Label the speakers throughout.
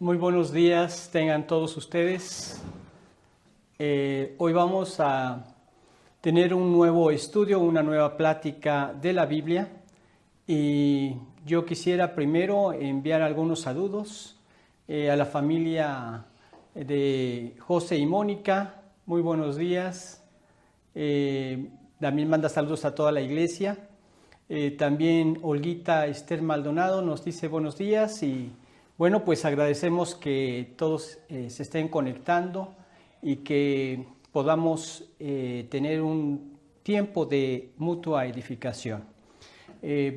Speaker 1: Muy buenos días, tengan todos ustedes. Hoy vamos a tener un nuevo estudio, una nueva plática de la Biblia. Y yo quisiera primero enviar algunos saludos a la familia de José y Mónica. Muy buenos días. También manda saludos a toda la iglesia. También Olguita Esther Maldonado nos dice buenos días y bueno, pues agradecemos que todos se estén conectando y que podamos tener un tiempo de mutua edificación.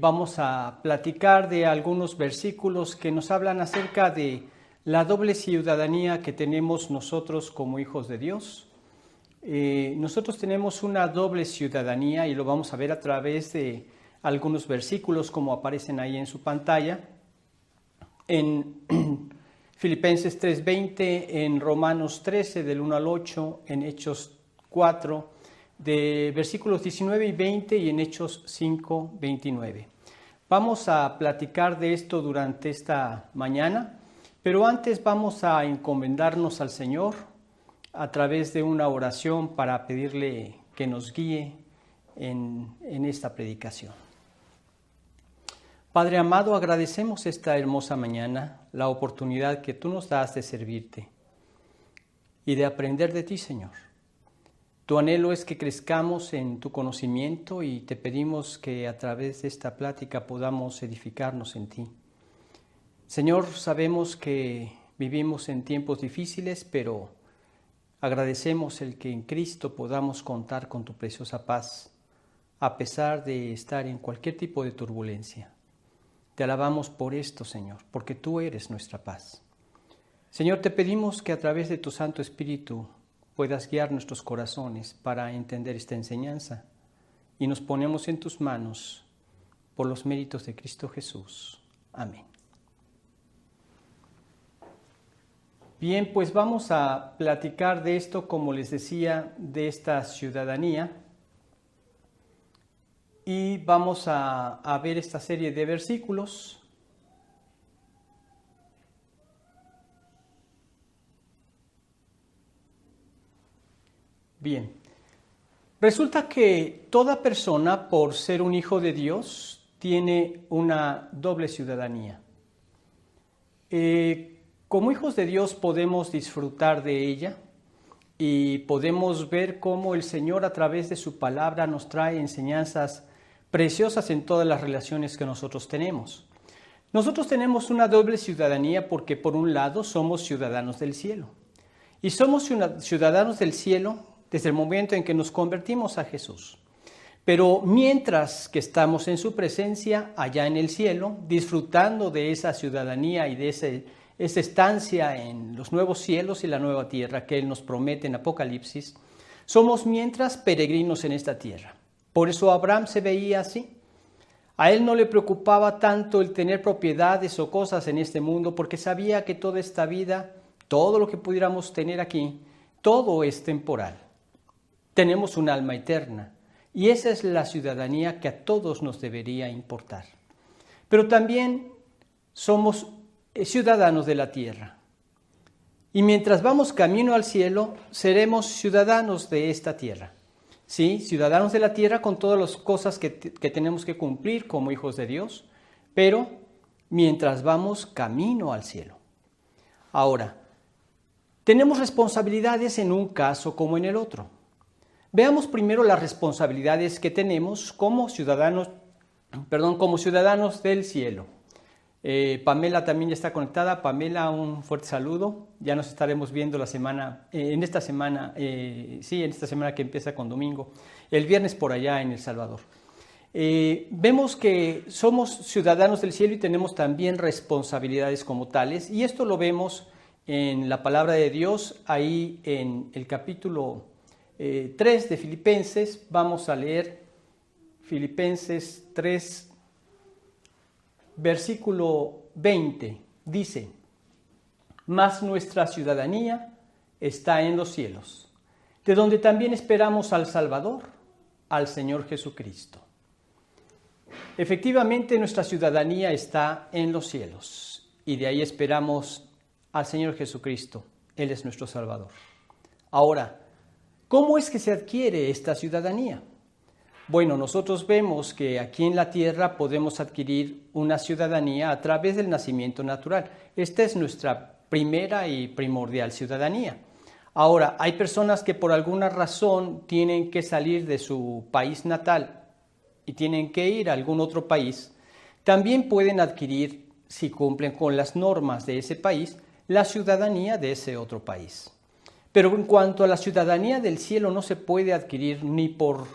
Speaker 1: Vamos a platicar de algunos versículos que nos hablan acerca de la doble ciudadanía que tenemos nosotros como hijos de Dios. Nosotros tenemos una doble ciudadanía y lo vamos a ver a través de algunos versículos como aparecen ahí en su pantalla. En Filipenses 3:20, en Romanos 13 del 1 al 8, en Hechos 4 de versículos 19 y 20 y en Hechos 5:29. Vamos a platicar de esto durante esta mañana, pero antes vamos a encomendarnos al Señor a través de una oración para pedirle que nos guíe en esta predicación. Padre amado, agradecemos esta hermosa mañana, la oportunidad que tú nos das de servirte y de aprender de ti, Señor. Tu anhelo es que crezcamos en tu conocimiento y te pedimos que a través de esta plática podamos edificarnos en ti. Señor, sabemos que vivimos en tiempos difíciles, pero agradecemos el que en Cristo podamos contar con tu preciosa paz, a pesar de estar en cualquier tipo de turbulencia. Te alabamos por esto, Señor, porque tú eres nuestra paz. Señor, te pedimos que a través de tu Santo Espíritu puedas guiar nuestros corazones para entender esta enseñanza y nos ponemos en tus manos por los méritos de Cristo Jesús. Amén. Bien, pues vamos a platicar de esto, como les decía, de esta ciudadanía. Y vamos a ver esta serie de versículos. Bien, resulta que toda persona, por ser un hijo de Dios, tiene una doble ciudadanía. Como hijos de Dios podemos disfrutar de ella y podemos ver cómo el Señor a través de su palabra nos trae enseñanzas preciosas en todas las relaciones que nosotros tenemos. Nosotros tenemos una doble ciudadanía porque por un lado somos ciudadanos del cielo. Y somos ciudadanos del cielo desde el momento en que nos convertimos a Jesús. Pero mientras que estamos en su presencia allá en el cielo, disfrutando de esa ciudadanía y de esa estancia en los nuevos cielos y la nueva tierra que Él nos promete en Apocalipsis, somos mientras peregrinos en esta tierra. Por eso Abraham se veía así. A él no le preocupaba tanto el tener propiedades o cosas en este mundo porque sabía que toda esta vida, todo lo que pudiéramos tener aquí, todo es temporal. Tenemos un alma eterna y esa es la ciudadanía que a todos nos debería importar. Pero también somos ciudadanos de la tierra. Y mientras vamos camino al cielo, seremos ciudadanos de esta tierra. Sí, ciudadanos de la tierra con todas las cosas que tenemos que cumplir como hijos de Dios, pero mientras vamos camino al cielo. Ahora, tenemos responsabilidades en un caso como en el otro. Veamos primero las responsabilidades que tenemos como ciudadanos del cielo. Pamela también ya está conectada. Pamela, un fuerte saludo. Ya nos estaremos viendo en esta semana que empieza con domingo, el viernes por allá en El Salvador. Vemos que somos ciudadanos del cielo y tenemos también responsabilidades como tales, y esto lo vemos en la palabra de Dios, ahí en el capítulo 3 de Filipenses. Vamos a leer Filipenses 3, versículo 20, dice: mas nuestra ciudadanía está en los cielos, de donde también esperamos al Salvador, al Señor Jesucristo. Efectivamente, nuestra ciudadanía está en los cielos y de ahí esperamos al Señor Jesucristo. Él es nuestro Salvador. Ahora, ¿cómo es que se adquiere esta ciudadanía? Bueno, nosotros vemos que aquí en la tierra podemos adquirir una ciudadanía a través del nacimiento natural. Esta es nuestra primera y primordial ciudadanía. Ahora, hay personas que por alguna razón tienen que salir de su país natal y tienen que ir a algún otro país. También pueden adquirir, si cumplen con las normas de ese país, la ciudadanía de ese otro país. Pero en cuanto a la ciudadanía del cielo, no se puede adquirir ni por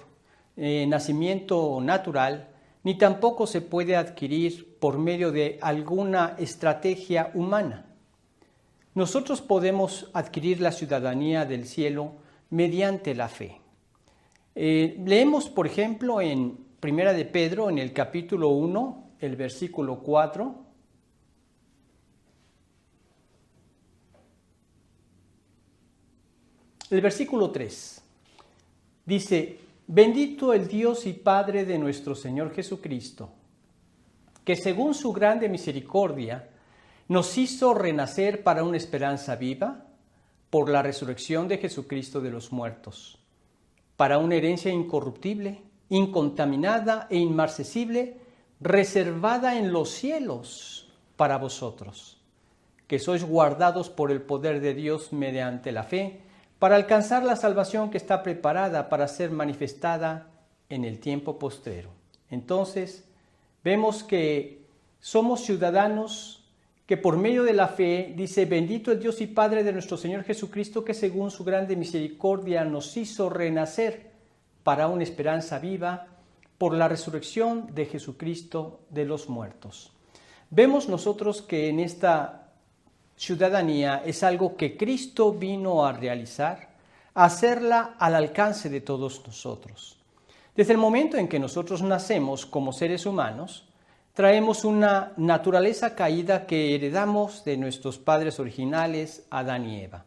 Speaker 1: nacimiento natural, ni tampoco se puede adquirir por medio de alguna estrategia humana. Nosotros podemos adquirir la ciudadanía del cielo mediante la fe. Leemos, por ejemplo, en Primera de Pedro, en el capítulo 1, el versículo 4. El versículo 3 dice: bendito el Dios y Padre de nuestro Señor Jesucristo, que según su grande misericordia nos hizo renacer para una esperanza viva por la resurrección de Jesucristo de los muertos, para una herencia incorruptible, incontaminada e inmarcesible, reservada en los cielos para vosotros, que sois guardados por el poder de Dios mediante la fe, para alcanzar la salvación que está preparada para ser manifestada en el tiempo postrero. Entonces, vemos que somos ciudadanos que por medio de la fe, dice, bendito el Dios y Padre de nuestro Señor Jesucristo, que según su grande misericordia nos hizo renacer para una esperanza viva por la resurrección de Jesucristo de los muertos. Vemos nosotros que en esta ciudadanía es algo que Cristo vino a realizar, a hacerla al alcance de todos nosotros. Desde el momento en que nosotros nacemos como seres humanos, traemos una naturaleza caída que heredamos de nuestros padres originales, Adán y Eva.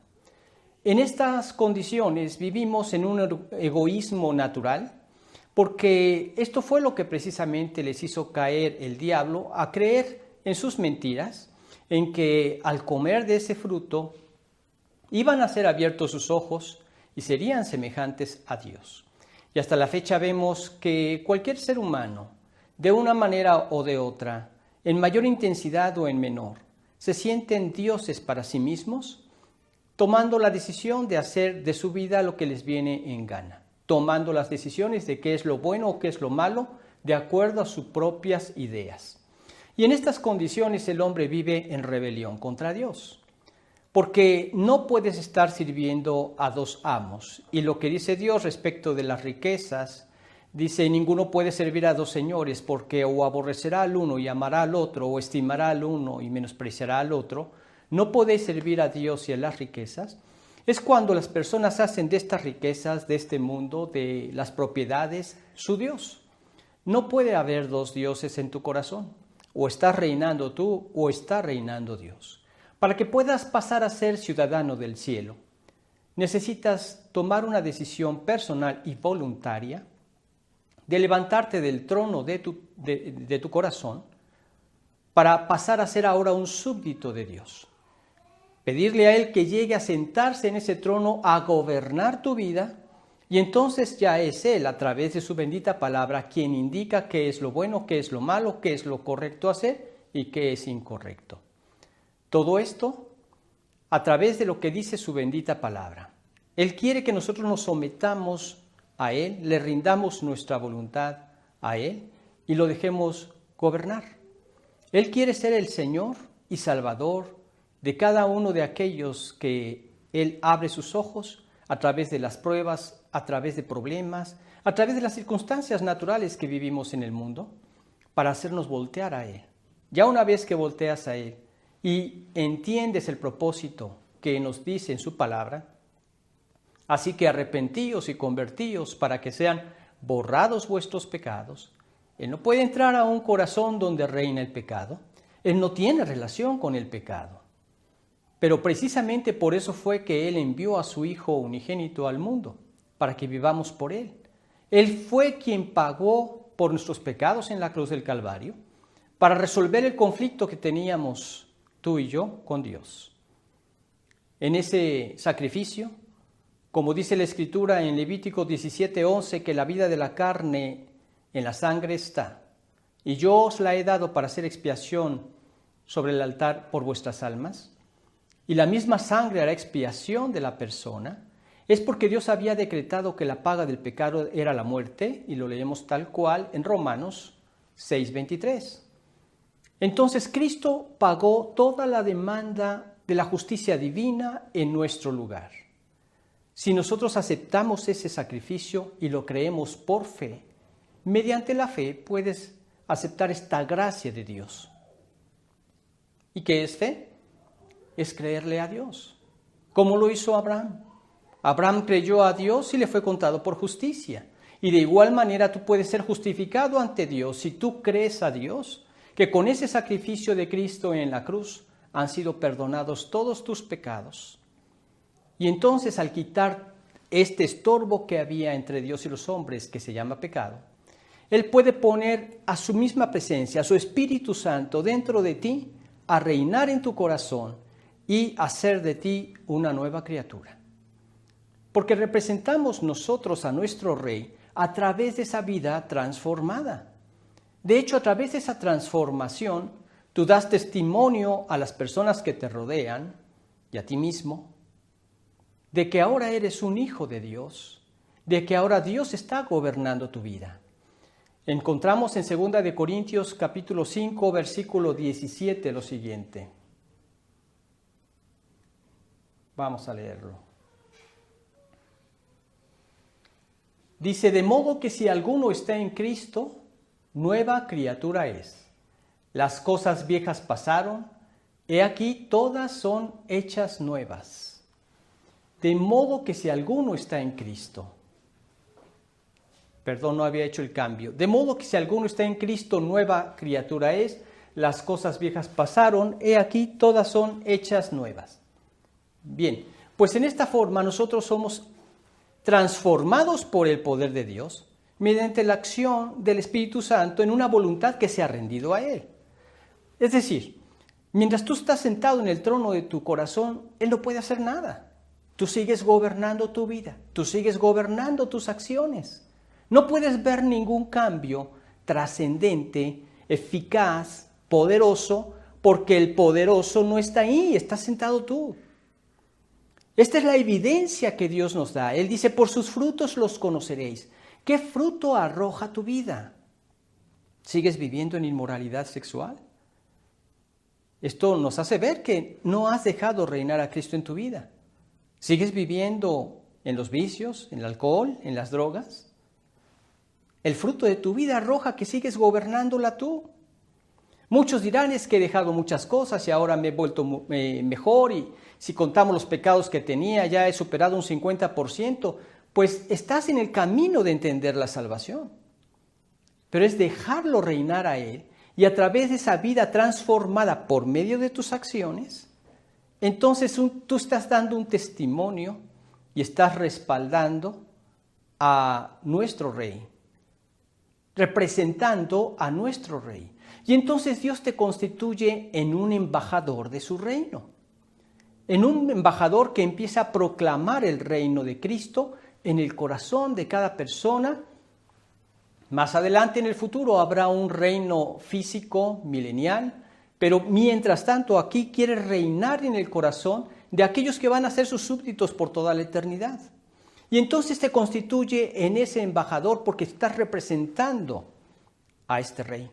Speaker 1: En estas condiciones vivimos en un egoísmo natural, porque esto fue lo que precisamente les hizo caer el diablo a creer en sus mentiras, en que al comer de ese fruto iban a ser abiertos sus ojos y serían semejantes a Dios. Y hasta la fecha vemos que cualquier ser humano, de una manera o de otra, en mayor intensidad o en menor, se sienten dioses para sí mismos, tomando la decisión de hacer de su vida lo que les viene en gana, tomando las decisiones de qué es lo bueno o qué es lo malo, de acuerdo a sus propias ideas. Y en estas condiciones el hombre vive en rebelión contra Dios, porque no puedes estar sirviendo a dos amos. Y lo que dice Dios respecto de las riquezas, dice, ninguno puede servir a dos señores, porque o aborrecerá al uno y amará al otro, o estimará al uno y menospreciará al otro. No podéis servir a Dios y a las riquezas. Es cuando las personas hacen de estas riquezas, de este mundo, de las propiedades, su Dios. No puede haber dos dioses en tu corazón. O estás reinando tú o está reinando Dios. Para que puedas pasar a ser ciudadano del cielo, necesitas tomar una decisión personal y voluntaria de levantarte del trono de tu corazón para pasar a ser ahora un súbdito de Dios. Pedirle a Él que llegue a sentarse en ese trono a gobernar tu vida, y entonces ya es Él, a través de su bendita palabra, quien indica qué es lo bueno, qué es lo malo, qué es lo correcto hacer y qué es incorrecto. Todo esto a través de lo que dice su bendita palabra. Él quiere que nosotros nos sometamos a Él, le rindamos nuestra voluntad a Él y lo dejemos gobernar. Él quiere ser el Señor y Salvador de cada uno de aquellos que Él abre sus ojos a través de las pruebas, a través de problemas, a través de las circunstancias naturales que vivimos en el mundo, para hacernos voltear a Él. Ya una vez que volteas a Él y entiendes el propósito que nos dice en su palabra, así que arrepentíos y convertíos para que sean borrados vuestros pecados. Él no puede entrar a un corazón donde reina el pecado. Él no tiene relación con el pecado. Pero precisamente por eso fue que Él envió a su Hijo unigénito al mundo, para que vivamos por Él. Él fue quien pagó por nuestros pecados en la cruz del Calvario, para resolver el conflicto que teníamos tú y yo con Dios. en ese sacrificio, como dice la Escritura en Levítico 17:11, que la vida de la carne en la sangre está, y yo os la he dado para hacer expiación sobre el altar por vuestras almas, y la misma sangre hará expiación de la persona, es porque Dios había decretado que la paga del pecado era la muerte, y lo leemos tal cual en Romanos 6:23. Entonces Cristo pagó toda la demanda de la justicia divina en nuestro lugar. Si nosotros aceptamos ese sacrificio y lo creemos por fe, mediante la fe puedes aceptar esta gracia de Dios. ¿Y qué es fe? Es creerle a Dios. ¿Cómo lo hizo Abraham? Abraham creyó a Dios y le fue contado por justicia. Y de igual manera tú puedes ser justificado ante Dios si tú crees a Dios, que con ese sacrificio de Cristo en la cruz han sido perdonados todos tus pecados. Y entonces, al quitar este estorbo que había entre Dios y los hombres, que se llama pecado, Él puede poner a su misma presencia, a su Espíritu Santo dentro de ti, a reinar en tu corazón y hacer de ti una nueva criatura. Porque representamos nosotros a nuestro Rey a través de esa vida transformada. De hecho, a través de esa transformación, tú das testimonio a las personas que te rodean y a ti mismo, de que ahora eres un hijo de Dios, de que ahora Dios está gobernando tu vida. Encontramos en 2 de Corintios capítulo 5, versículo 17 lo siguiente. Vamos a leerlo. Dice, de modo que si alguno está en Cristo, nueva criatura es. Las cosas viejas pasaron, he aquí todas son hechas nuevas. De modo que si alguno está en Cristo, perdón, no había hecho el cambio. De modo que si alguno está en Cristo, nueva criatura es, las cosas viejas pasaron, he aquí todas son hechas nuevas. Bien, pues en esta forma nosotros somos transformados por el poder de Dios mediante la acción del Espíritu Santo en una voluntad que se ha rendido a Él. Es decir, mientras tú estás sentado en el trono de tu corazón, Él no puede hacer nada. Tú sigues gobernando tu vida, tú sigues gobernando tus acciones. No puedes ver ningún cambio trascendente, eficaz, poderoso, porque el poderoso no está ahí, está sentado tú. Esta es la evidencia que Dios nos da. Él dice, por sus frutos los conoceréis. ¿Qué fruto arroja tu vida? ¿Sigues viviendo en inmoralidad sexual? Esto nos hace ver que no has dejado reinar a Cristo en tu vida. ¿Sigues viviendo en los vicios, en el alcohol, en las drogas? El fruto de tu vida arroja que sigues gobernándola tú. Muchos dirán, es que he dejado muchas cosas y ahora me he vuelto mejor, y si contamos los pecados que tenía ya he superado un 50%, pues estás en el camino de entender la salvación. Pero es dejarlo reinar a Él, y a través de esa vida transformada por medio de tus acciones, entonces tú estás dando un testimonio y estás respaldando a nuestro Rey, representando a nuestro Rey. Y entonces Dios te constituye en un embajador de su reino, en un embajador que empieza a proclamar el reino de Cristo en el corazón de cada persona. Más adelante en el futuro habrá un reino físico milenial, pero mientras tanto aquí quiere reinar en el corazón de aquellos que van a ser sus súbditos por toda la eternidad. Y entonces te constituye en ese embajador porque estás representando a este rey.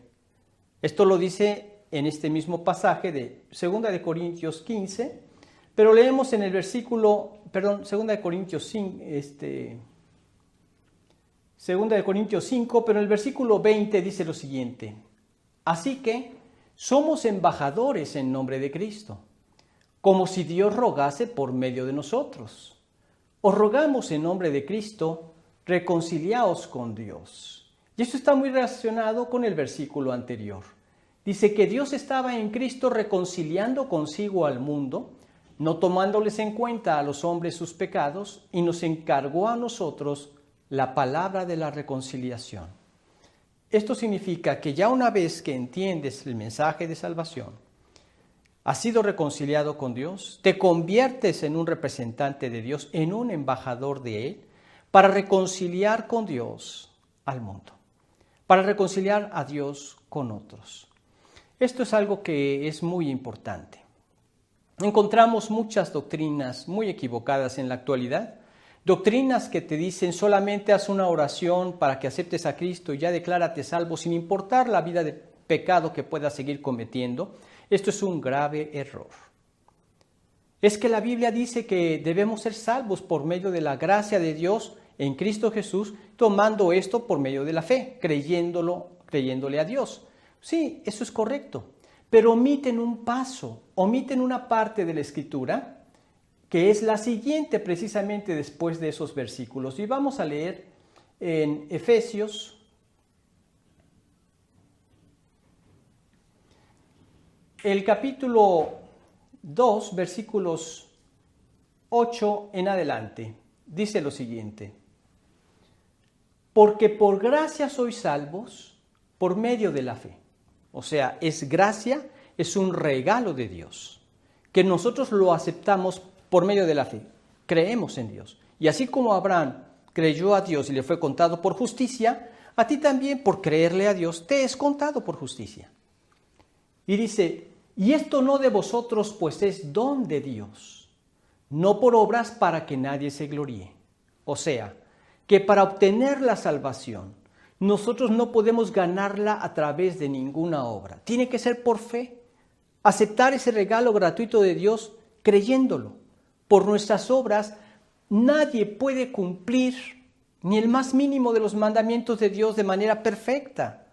Speaker 1: Esto lo dice en este mismo pasaje de 2 de Corintios 15, pero leemos en el versículo, 2 de Corintios 5, 2 de Corintios 5, pero en el versículo 20 dice lo siguiente: así que somos embajadores en nombre de Cristo, como si Dios rogase por medio de nosotros. Os rogamos en nombre de Cristo, reconciliaos con Dios. Y esto está muy relacionado con el versículo anterior. Dice que Dios estaba en Cristo reconciliando consigo al mundo, no tomándoles en cuenta a los hombres sus pecados, y nos encargó a nosotros la palabra de la reconciliación. Esto significa que ya una vez que entiendes el mensaje de salvación, has sido reconciliado con Dios, te conviertes en un representante de Dios, en un embajador de Él, para reconciliar con Dios al mundo, para reconciliar a Dios con otros. Esto es algo que es muy importante. Encontramos muchas doctrinas muy equivocadas en la actualidad, doctrinas que te dicen solamente haz una oración para que aceptes a Cristo y ya declárate salvo sin importar la vida de pecado que puedas seguir cometiendo. Esto es un grave error. Es que la Biblia dice que debemos ser salvos por medio de la gracia de Dios en Cristo Jesús, tomando esto por medio de la fe, creyéndole a Dios. Sí, eso es correcto, pero omiten un paso, omiten una parte de la Escritura que es la siguiente precisamente después de esos versículos. Y vamos a leer en Efesios el capítulo 2, versículos 8 en adelante. Dice lo siguiente: porque por gracia sois salvos por medio de la fe. O sea, es gracia, es un regalo de Dios, que nosotros lo aceptamos por medio de la fe. Creemos en Dios. Y así como Abraham creyó a Dios y le fue contado por justicia, a ti también por creerle a Dios te es contado por justicia. Y dice, y esto no de vosotros, pues es don de Dios, no por obras para que nadie se gloríe. O sea, que para obtener la salvación, nosotros no podemos ganarla a través de ninguna obra. Tiene que ser por fe. Aceptar ese regalo gratuito de Dios creyéndolo. Por nuestras obras, nadie puede cumplir ni el más mínimo de los mandamientos de Dios de manera perfecta.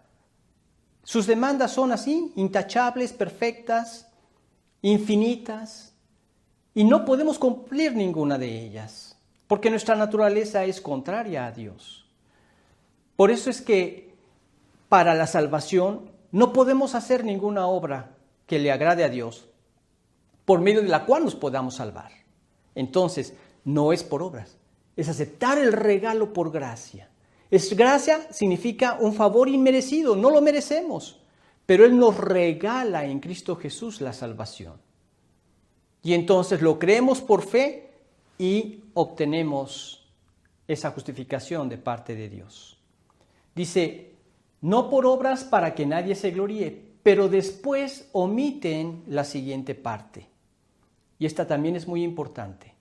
Speaker 1: Sus demandas son así, intachables, perfectas, infinitas, y no podemos cumplir ninguna de ellas, porque nuestra naturaleza es contraria a Dios. Por eso es que para la salvación no podemos hacer ninguna obra que le agrade a Dios, por medio de la cual nos podamos salvar. Entonces, no es por obras, es aceptar el regalo por gracia. Gracia significa un favor inmerecido, no lo merecemos, pero Él nos regala en Cristo Jesús la salvación. Y entonces lo creemos por fe y obtenemos esa justificación de parte de Dios. Dice, no por obras para que nadie se gloríe, pero después omiten la siguiente parte. Y esta también es muy importante,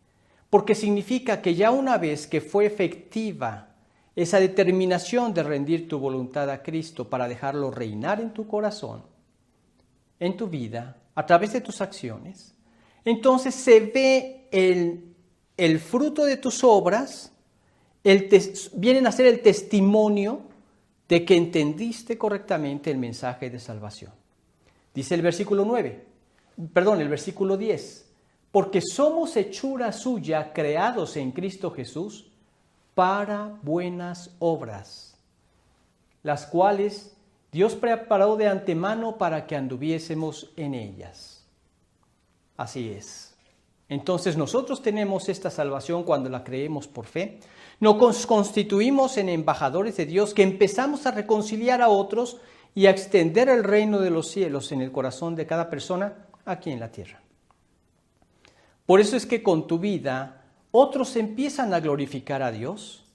Speaker 1: porque significa que ya una vez que fue efectiva esa determinación de rendir tu voluntad a Cristo para dejarlo reinar en tu corazón, en tu vida, a través de tus acciones, entonces se ve el fruto de tus obras, vienen a ser el testimonio de que entendiste correctamente el mensaje de salvación. Dice el versículo 10, porque somos hechura suya, creados en Cristo Jesús, para buenas obras, las cuales Dios preparó de antemano para que anduviésemos en ellas. Así es. Entonces nosotros tenemos esta salvación cuando la creemos por fe. Nos constituimos en embajadores de Dios, que empezamos a reconciliar a otros y a extender el reino de los cielos en el corazón de cada persona aquí en la tierra. Por eso es que con tu vida otros empiezan a glorificar a Dios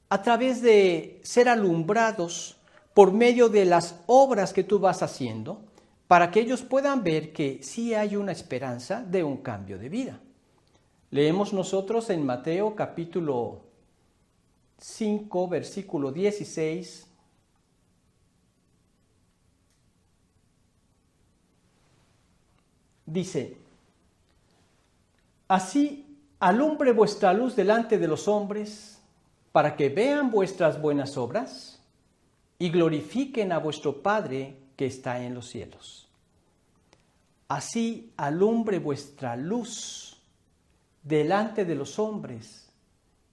Speaker 1: a través de ser alumbrados por medio de las obras que tú vas haciendo, para que ellos puedan ver que sí hay una esperanza de un cambio de vida. Leemos nosotros en Mateo capítulo 5, versículo 16. Dice, así alumbre vuestra luz delante de los hombres, para que vean vuestras buenas obras y glorifiquen a vuestro Padre que está en los cielos. Así alumbre vuestra luz delante de los hombres,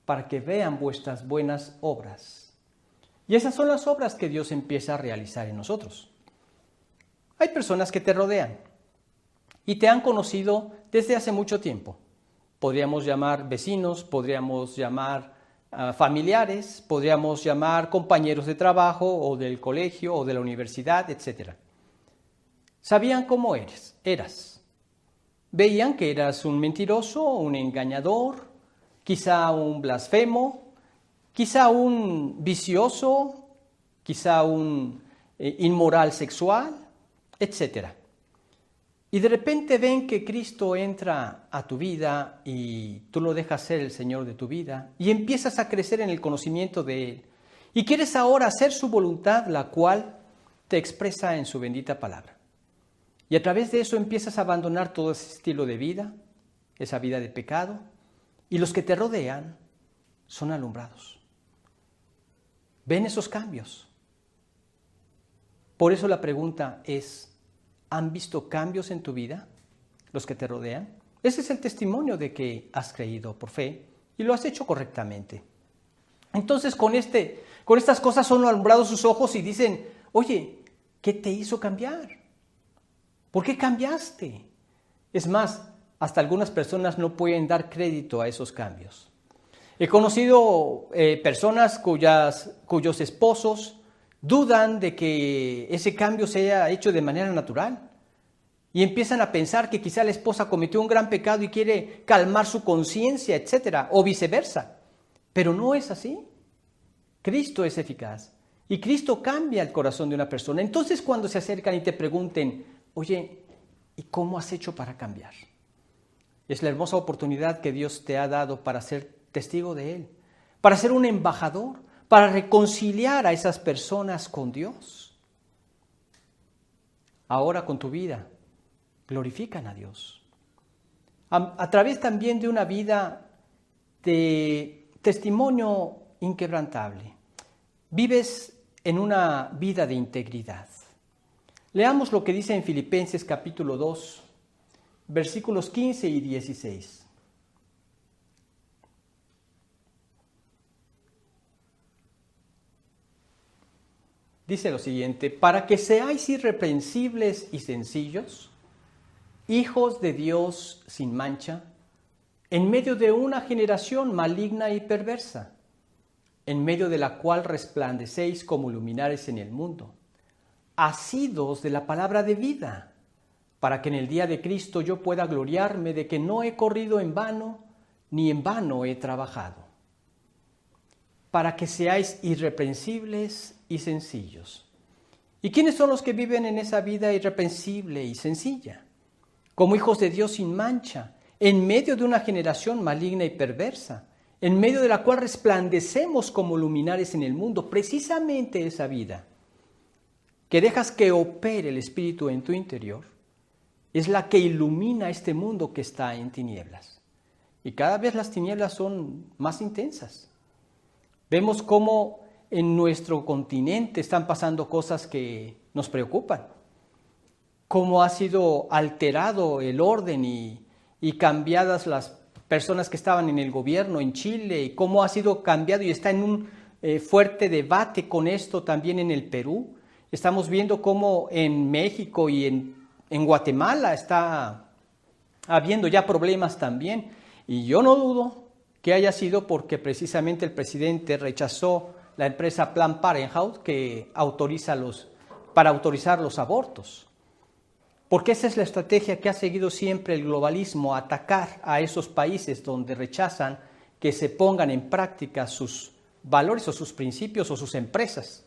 Speaker 1: para que vean vuestras buenas obras. Y esas son las obras que Dios empieza a realizar en nosotros. Hay personas que te rodean y te han conocido desde hace mucho tiempo. Podríamos llamar vecinos, podríamos llamar familiares, podríamos llamar compañeros de trabajo o del colegio o de la universidad, etc. Sabían cómo eras. Veían que eras un mentiroso, un engañador, quizá un blasfemo, quizá un vicioso, quizá un inmoral sexual, etc. Y de repente ven que Cristo entra a tu vida y tú lo dejas ser el Señor de tu vida y empiezas a crecer en el conocimiento de Él. Y quieres ahora hacer su voluntad, la cual te expresa en su bendita palabra. Y a través de eso empiezas a abandonar todo ese estilo de vida, esa vida de pecado, y los que te rodean son alumbrados. Ven esos cambios. Por eso la pregunta es, ¿han visto cambios en tu vida los que te rodean? Ese es el testimonio de que has creído por fe y lo has hecho correctamente. Entonces con estas cosas son alumbrados sus ojos y dicen, oye, ¿qué te hizo cambiar? ¿Por qué cambiaste? Es más, hasta algunas personas no pueden dar crédito a esos cambios. He conocido personas cuyos esposos dudan de que ese cambio se haya hecho de manera natural y empiezan a pensar que quizá la esposa cometió un gran pecado y quiere calmar su conciencia, etcétera, o viceversa. Pero no es así. Cristo es eficaz y Cristo cambia el corazón de una persona. Entonces, cuando se acercan y te pregunten, oye, ¿y cómo has hecho para cambiar? Es la hermosa oportunidad que Dios te ha dado para ser testigo de Él, para ser un embajador, para reconciliar a esas personas con Dios. Ahora con tu vida, glorifican a Dios. A través también de una vida de testimonio inquebrantable. Vives en una vida de integridad. Leamos lo que dice en Filipenses capítulo 2, versículos 15 y 16. Dice lo siguiente, para que seáis irreprensibles y sencillos, hijos de Dios sin mancha, en medio de una generación maligna y perversa, en medio de la cual resplandecéis como luminares en el mundo, asidos de la palabra de vida, para que en el día de Cristo yo pueda gloriarme de que no he corrido en vano, ni en vano he trabajado. Para que seáis irreprensibles y sencillos. ¿Y quiénes son los que viven en esa vida irreprensible y sencilla? Como hijos de Dios sin mancha, en medio de una generación maligna y perversa, en medio de la cual resplandecemos como luminares en el mundo, precisamente esa vida, que dejas que opere el Espíritu en tu interior, es la que ilumina este mundo que está en tinieblas. Y cada vez las tinieblas son más intensas. Vemos cómo en nuestro continente están pasando cosas que nos preocupan. Cómo ha sido alterado el orden y cambiadas las personas que estaban en el gobierno en Chile, y cómo ha sido cambiado y está en un fuerte debate con esto también en el Perú. Estamos viendo cómo en México y en Guatemala está habiendo ya problemas también. Y yo no dudo que haya sido porque precisamente el presidente rechazó la empresa Planned Parenthood que para autorizar los abortos. Porque esa es la estrategia que ha seguido siempre el globalismo, atacar a esos países donde rechazan que se pongan en práctica sus valores o sus principios o sus empresas.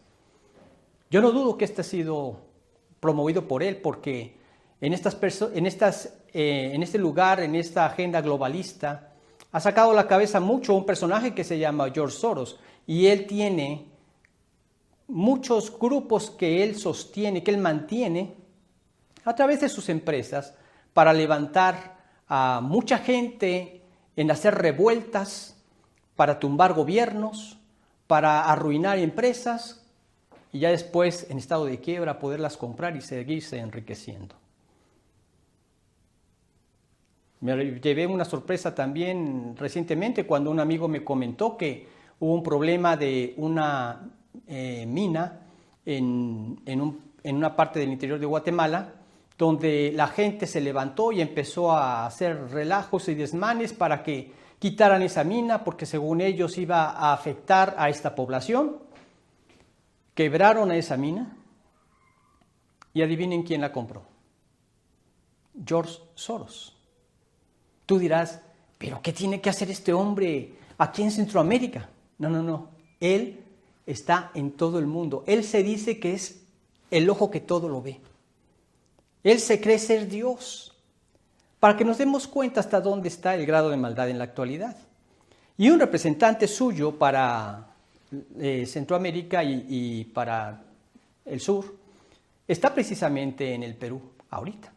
Speaker 1: Yo no dudo que este ha sido promovido por él, porque en este lugar, en esta agenda globalista, ha sacado la cabeza mucho un personaje que se llama George Soros, y él tiene muchos grupos que él sostiene, que él mantiene a través de sus empresas para levantar a mucha gente en hacer revueltas, para tumbar gobiernos, para arruinar empresas y ya después en estado de quiebra poderlas comprar y seguirse enriqueciendo. Me llevé una sorpresa también recientemente cuando un amigo me comentó que hubo un problema de una mina en una parte del interior de Guatemala, donde la gente se levantó y empezó a hacer relajos y desmanes para que quitaran esa mina, porque según ellos iba a afectar a esta población. Quebraron a esa mina y adivinen quién la compró. George Soros. Tú dirás, ¿pero qué tiene que hacer este hombre aquí en Centroamérica? No. Él está en todo el mundo. Él se dice que es el ojo que todo lo ve. Él se cree ser Dios. Para que nos demos cuenta hasta dónde está el grado de maldad en la actualidad. Y un representante suyo para Centroamérica y para el sur está precisamente en el Perú ahorita.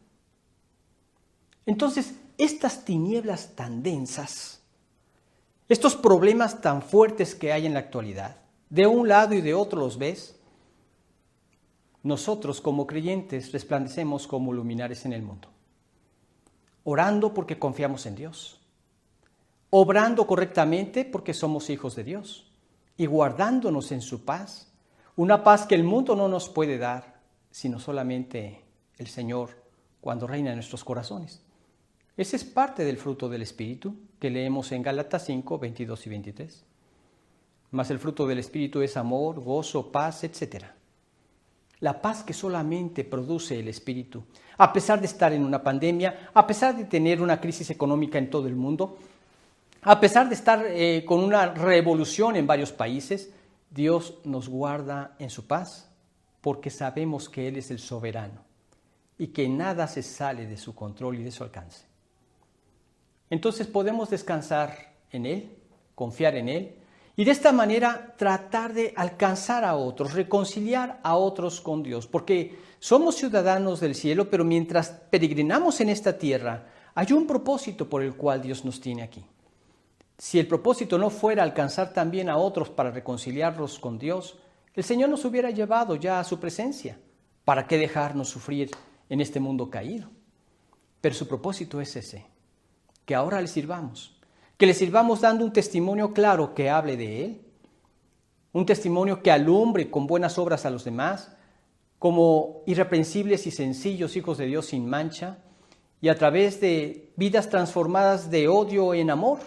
Speaker 1: Entonces, estas tinieblas tan densas, estos problemas tan fuertes que hay en la actualidad, de un lado y de otro los ves, nosotros como creyentes resplandecemos como luminares en el mundo, orando porque confiamos en Dios, obrando correctamente porque somos hijos de Dios y guardándonos en su paz, una paz que el mundo no nos puede dar, sino solamente el Señor cuando reina en nuestros corazones. Ese es parte del fruto del Espíritu que leemos en Gálatas 5, 22 y 23. Mas el fruto del Espíritu es amor, gozo, paz, etc. La paz que solamente produce el Espíritu, a pesar de estar en una pandemia, a pesar de tener una crisis económica en todo el mundo, a pesar de estar con una revolución en varios países, Dios nos guarda en su paz porque sabemos que Él es el soberano y que nada se sale de su control y de su alcance. Entonces podemos descansar en Él, confiar en Él y de esta manera tratar de alcanzar a otros, reconciliar a otros con Dios, porque somos ciudadanos del cielo, pero mientras peregrinamos en esta tierra, hay un propósito por el cual Dios nos tiene aquí. Si el propósito no fuera alcanzar también a otros para reconciliarlos con Dios, el Señor nos hubiera llevado ya a su presencia. ¿Para qué dejarnos sufrir en este mundo caído? Pero su propósito es ese, que ahora le sirvamos, que le sirvamos dando un testimonio claro que hable de Él, un testimonio que alumbre con buenas obras a los demás, como irreprensibles y sencillos hijos de Dios sin mancha, y a través de vidas transformadas de odio en amor,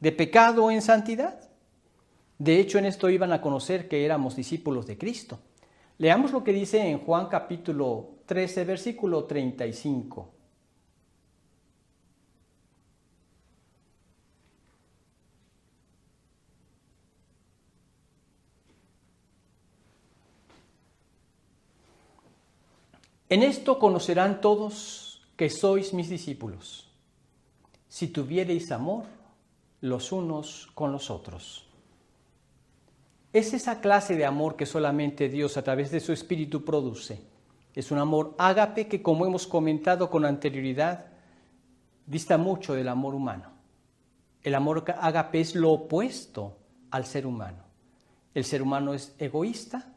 Speaker 1: de pecado en santidad. De hecho, en esto iban a conocer que éramos discípulos de Cristo. Leamos lo que dice en Juan capítulo 13, versículo 35. En esto conocerán todos que sois mis discípulos, si tuviereis amor los unos con los otros. Es esa clase de amor que solamente Dios a través de su Espíritu produce. Es un amor ágape que, como hemos comentado con anterioridad, dista mucho del amor humano. El amor ágape es lo opuesto al ser humano. El ser humano es egoísta,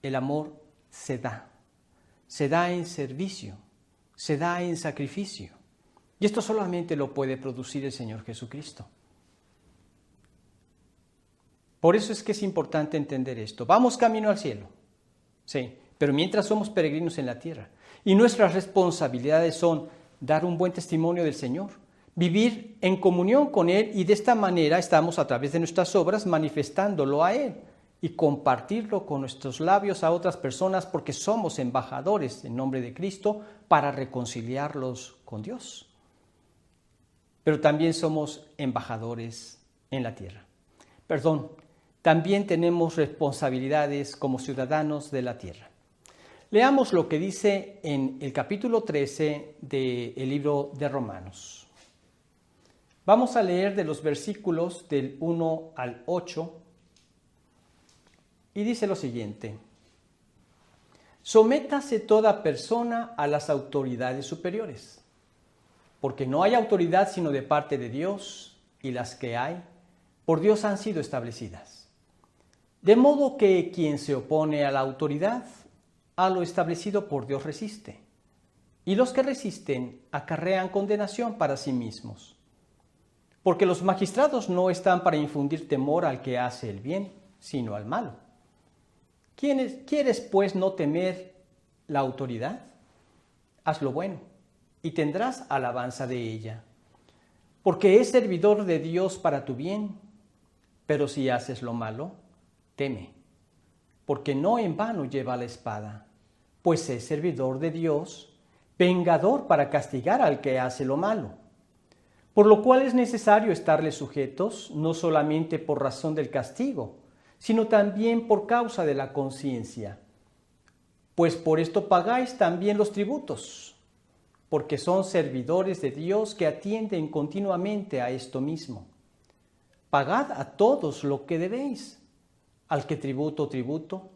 Speaker 1: el amor se da en servicio, se da en sacrificio. Y esto solamente lo puede producir el Señor Jesucristo. Por eso es que es importante entender esto. Vamos camino al cielo, sí, pero mientras somos peregrinos en la tierra. Y nuestras responsabilidades son dar un buen testimonio del Señor, vivir en comunión con Él, y de esta manera estamos a través de nuestras obras manifestándolo a Él y compartirlo con nuestros labios a otras personas, porque somos embajadores en nombre de Cristo para reconciliarlos con Dios. Pero también somos embajadores en la tierra. También tenemos responsabilidades como ciudadanos de la tierra. Leamos lo que dice en el capítulo 13 del libro de Romanos. Vamos a leer de los versículos del 1 al 8 y dice lo siguiente: sométase toda persona a las autoridades superiores, porque no hay autoridad sino de parte de Dios, y las que hay, por Dios han sido establecidas. De modo que quien se opone a la autoridad, a lo establecido por Dios resiste, y los que resisten acarrean condenación para sí mismos. Porque los magistrados no están para infundir temor al que hace el bien, sino al malo. ¿Quieres pues no temer la autoridad? Haz lo bueno, y tendrás alabanza de ella, porque es servidor de Dios para tu bien. Pero si haces lo malo, teme, porque no en vano lleva la espada, pues es servidor de Dios, vengador para castigar al que hace lo malo. por lo cual es necesario estarles sujetos, no solamente por razón del castigo, sino también por causa de la conciencia. Pues por esto pagáis también los tributos, porque son servidores de Dios que atienden continuamente a esto mismo. Pagad a todos lo que debéis, al que tributo, tributo,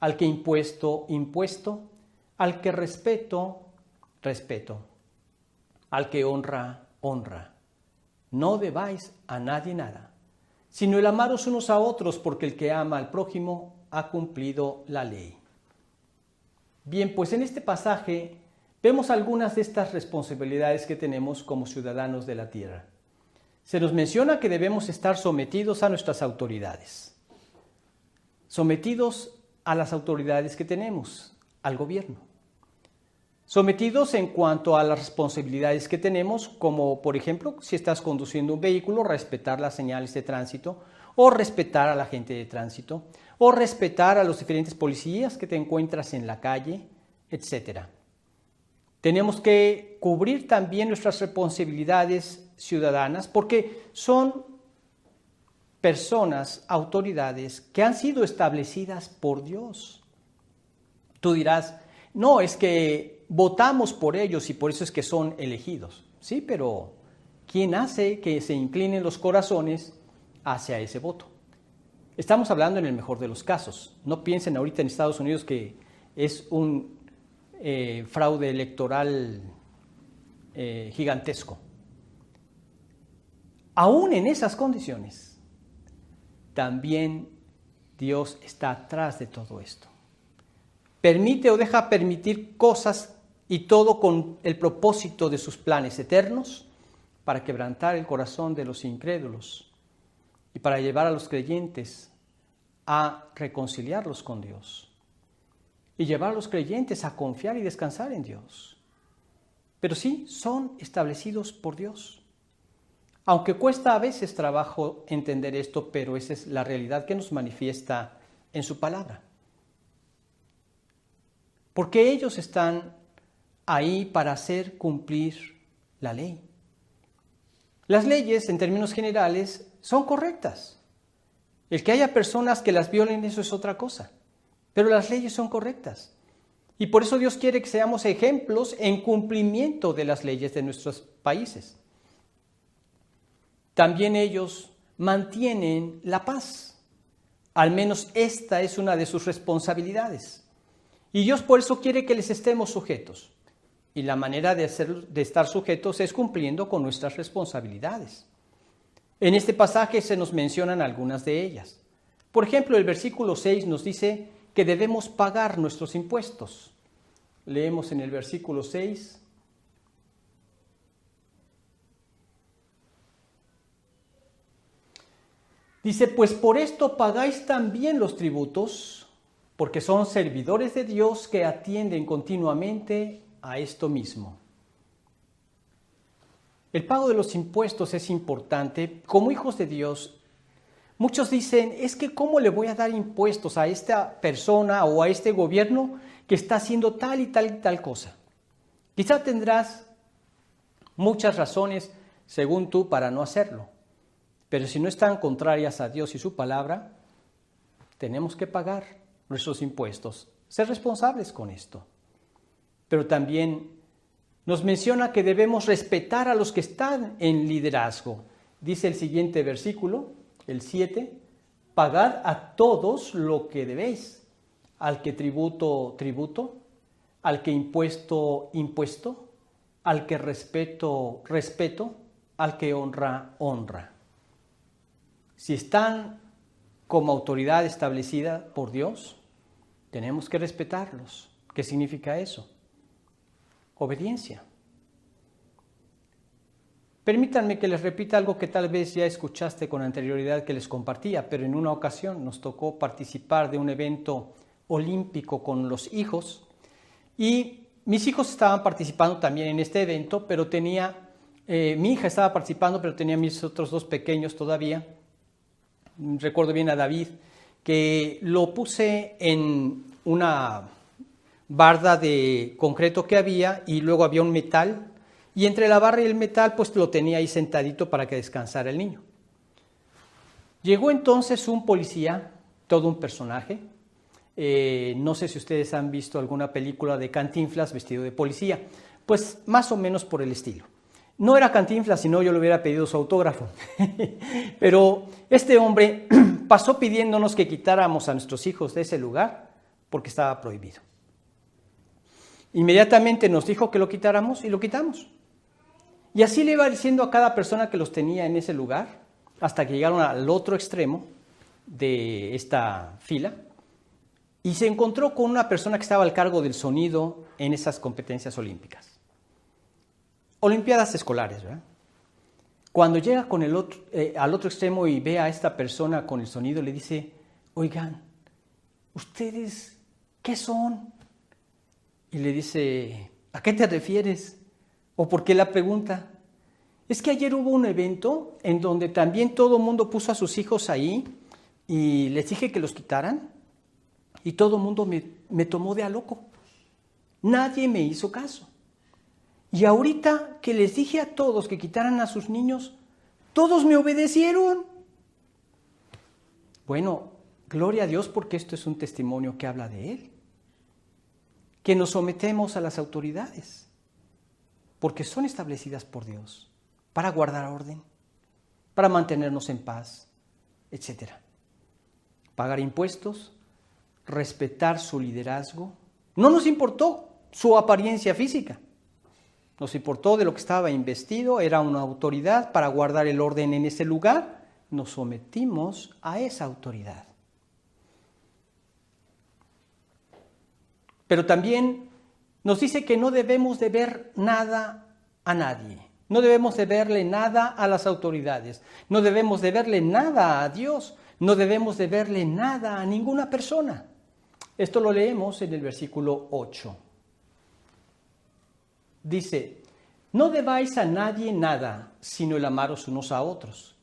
Speaker 1: al que impuesto, impuesto, al que respeto, respeto, al que honra, honra. No debáis a nadie nada, sino el amaros unos a otros, porque el que ama al prójimo ha cumplido la ley. Bien, pues en este pasaje vemos algunas de estas responsabilidades que tenemos como ciudadanos de la tierra. Se nos menciona que debemos estar sometidos a nuestras autoridades, sometidos a las autoridades que tenemos, al gobierno, sometidos en cuanto a las responsabilidades que tenemos, como por ejemplo, si estás conduciendo un vehículo, respetar las señales de tránsito, o respetar a la gente de tránsito, o respetar a los diferentes policías que te encuentras en la calle, etc. Tenemos que cubrir también nuestras responsabilidades ciudadanas porque son personas, autoridades que han sido establecidas por Dios. Tú dirás, no, es que votamos por ellos y por eso es que son elegidos. Sí, pero ¿quién hace que se inclinen los corazones hacia ese voto? Estamos hablando en el mejor de los casos. No piensen ahorita en Estados Unidos que es un fraude electoral gigantesco. Aún en esas condiciones, también Dios está atrás de todo esto. Permite o deja permitir cosas y todo con el propósito de sus planes eternos para quebrantar el corazón de los incrédulos y para llevar a los creyentes a reconciliarlos con Dios y llevar a los creyentes a confiar y descansar en Dios. Pero sí, son establecidos por Dios. Aunque cuesta a veces trabajo entender esto, pero esa es la realidad que nos manifiesta en su palabra. Porque ellos están ahí para hacer cumplir la ley. Las leyes, en términos generales, son correctas. El que haya personas que las violen, eso es otra cosa. Pero las leyes son correctas. Y por eso Dios quiere que seamos ejemplos en cumplimiento de las leyes de nuestros países. También ellos mantienen la paz. Al menos esta es una de sus responsabilidades. Y Dios por eso quiere que les estemos sujetos. Y la manera de estar sujetos es cumpliendo con nuestras responsabilidades. En este pasaje se nos mencionan algunas de ellas. Por ejemplo, el versículo 6 nos dice que debemos pagar nuestros impuestos. Leemos en el versículo 6. Dice, pues por esto pagáis también los tributos, porque son servidores de Dios que atienden continuamente a esto mismo. El pago de los impuestos es importante. Como hijos de Dios, muchos dicen, es que ¿cómo le voy a dar impuestos a esta persona o a este gobierno que está haciendo tal y tal y tal cosa? Quizá tendrás muchas razones, según tú, para no hacerlo. Pero si no están contrarias a Dios y su palabra, tenemos que pagar nuestros impuestos, ser responsables con esto. Pero también nos menciona que debemos respetar a los que están en liderazgo. Dice el siguiente versículo, el 7, pagad a todos lo que debéis, al que tributo, tributo, al que impuesto, impuesto, al que respeto, respeto, al que honra, honra. Si están como autoridad establecida por Dios, tenemos que respetarlos. ¿Qué significa eso? Obediencia. Permítanme que les repita algo que tal vez ya escuchaste con anterioridad que les compartía, pero en una ocasión nos tocó participar de un evento olímpico con los hijos y mis hijos estaban participando también en este evento, pero mi hija estaba participando, pero tenía mis otros dos pequeños todavía. Recuerdo bien a David, que lo puse en una barda de concreto que había y luego había un metal y entre la barra y el metal pues lo tenía ahí sentadito para que descansara el niño. Llegó entonces un policía, todo un personaje. No sé si ustedes han visto alguna película de Cantinflas vestido de policía, pues más o menos por el estilo. No era Cantinflas, sino yo le hubiera pedido su autógrafo. Pero este hombre pasó pidiéndonos que quitáramos a nuestros hijos de ese lugar porque estaba prohibido. Inmediatamente nos dijo que lo quitáramos y lo quitamos. Y así le iba diciendo a cada persona que los tenía en ese lugar hasta que llegaron al otro extremo de esta fila y se encontró con una persona que estaba al cargo del sonido en esas competencias olímpicas. Olimpiadas escolares, ¿verdad? Cuando llega con al otro extremo y ve a esta persona con el sonido, le dice, oigan, ¿ustedes qué son? Y le dice, ¿a qué te refieres? ¿O por qué la pregunta? Es que ayer hubo un evento en donde también todo el mundo puso a sus hijos ahí y les dije que los quitaran y todo el mundo me tomó de a loco. Nadie me hizo caso. Y ahorita que les dije a todos que quitaran a sus niños, todos me obedecieron. Bueno, gloria a Dios porque esto es un testimonio que habla de Él. Que nos sometemos a las autoridades, porque son establecidas por Dios, para guardar orden, para mantenernos en paz, etc. Pagar impuestos, respetar su liderazgo. No nos importó su apariencia física. Nos importó de lo que estaba investido, era una autoridad para guardar el orden en ese lugar. Nos sometimos a esa autoridad. Pero también nos dice que no debemos de ver nada a nadie. No debemos de verle nada a las autoridades. No debemos de verle nada a Dios. No debemos de verle nada a ninguna persona. Esto lo leemos en el versículo 8. Dice, no debáis a nadie nada, sino el amaros unos a otros,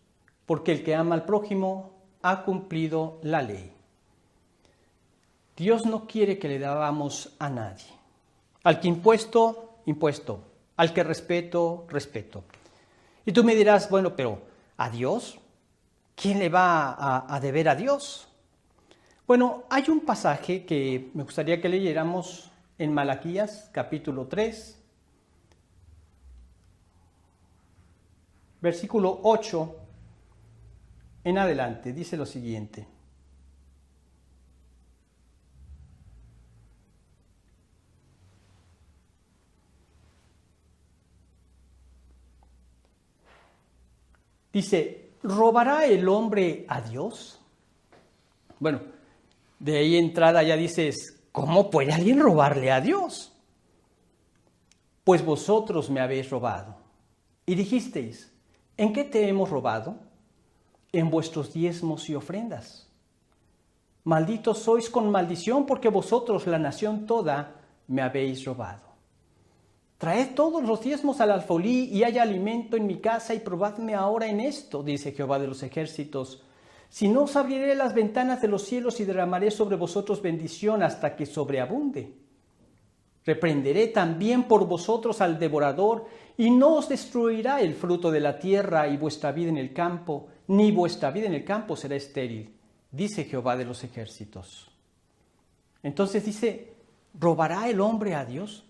Speaker 1: porque el que ama al prójimo ha cumplido la ley. Dios no quiere que le debamos a nadie. Al que impuesto, impuesto. Al que respeto, respeto. Y tú me dirás, bueno, pero ¿a Dios? ¿Quién le va a deber a Dios? Bueno, hay un pasaje que me gustaría que leyéramos en Malaquías, capítulo 3, versículo 8 en adelante. Dice lo siguiente. Dice, ¿robará el hombre a Dios? Bueno, de ahí entrada ya dices, ¿cómo puede alguien robarle a Dios? Pues vosotros me habéis robado. Y dijisteis, ¿en qué te hemos robado? En vuestros diezmos y ofrendas. Malditos sois con maldición porque vosotros, la nación toda, me habéis robado. Traed todos los diezmos al alfolí y haya alimento en mi casa y probadme ahora en esto, dice Jehová de los ejércitos. Si no os abriré las ventanas de los cielos y derramaré sobre vosotros bendición hasta que sobreabunde. Reprenderé también por vosotros al devorador y no os destruirá el fruto de la tierra y vuestra vida en el campo, ni vuestra vida en el campo será estéril, dice Jehová de los ejércitos. Entonces dice, ¿robará el hombre a Dios?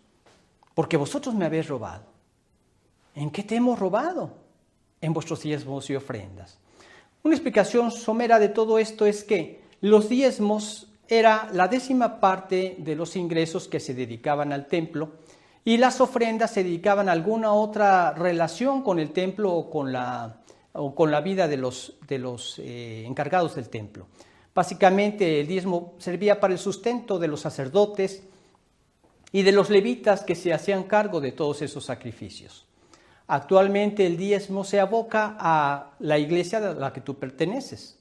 Speaker 1: Porque vosotros me habéis robado. ¿En qué te hemos robado? En vuestros diezmos y ofrendas. Una explicación somera de todo esto es que los diezmos era la 10ª parte de los ingresos que se dedicaban al templo y las ofrendas se dedicaban a alguna otra relación con el templo o con la vida de los encargados del templo. Básicamente el diezmo servía para el sustento de los sacerdotes y de los levitas que se hacían cargo de todos esos sacrificios. Actualmente el diezmo se aboca a la iglesia a la que tú perteneces.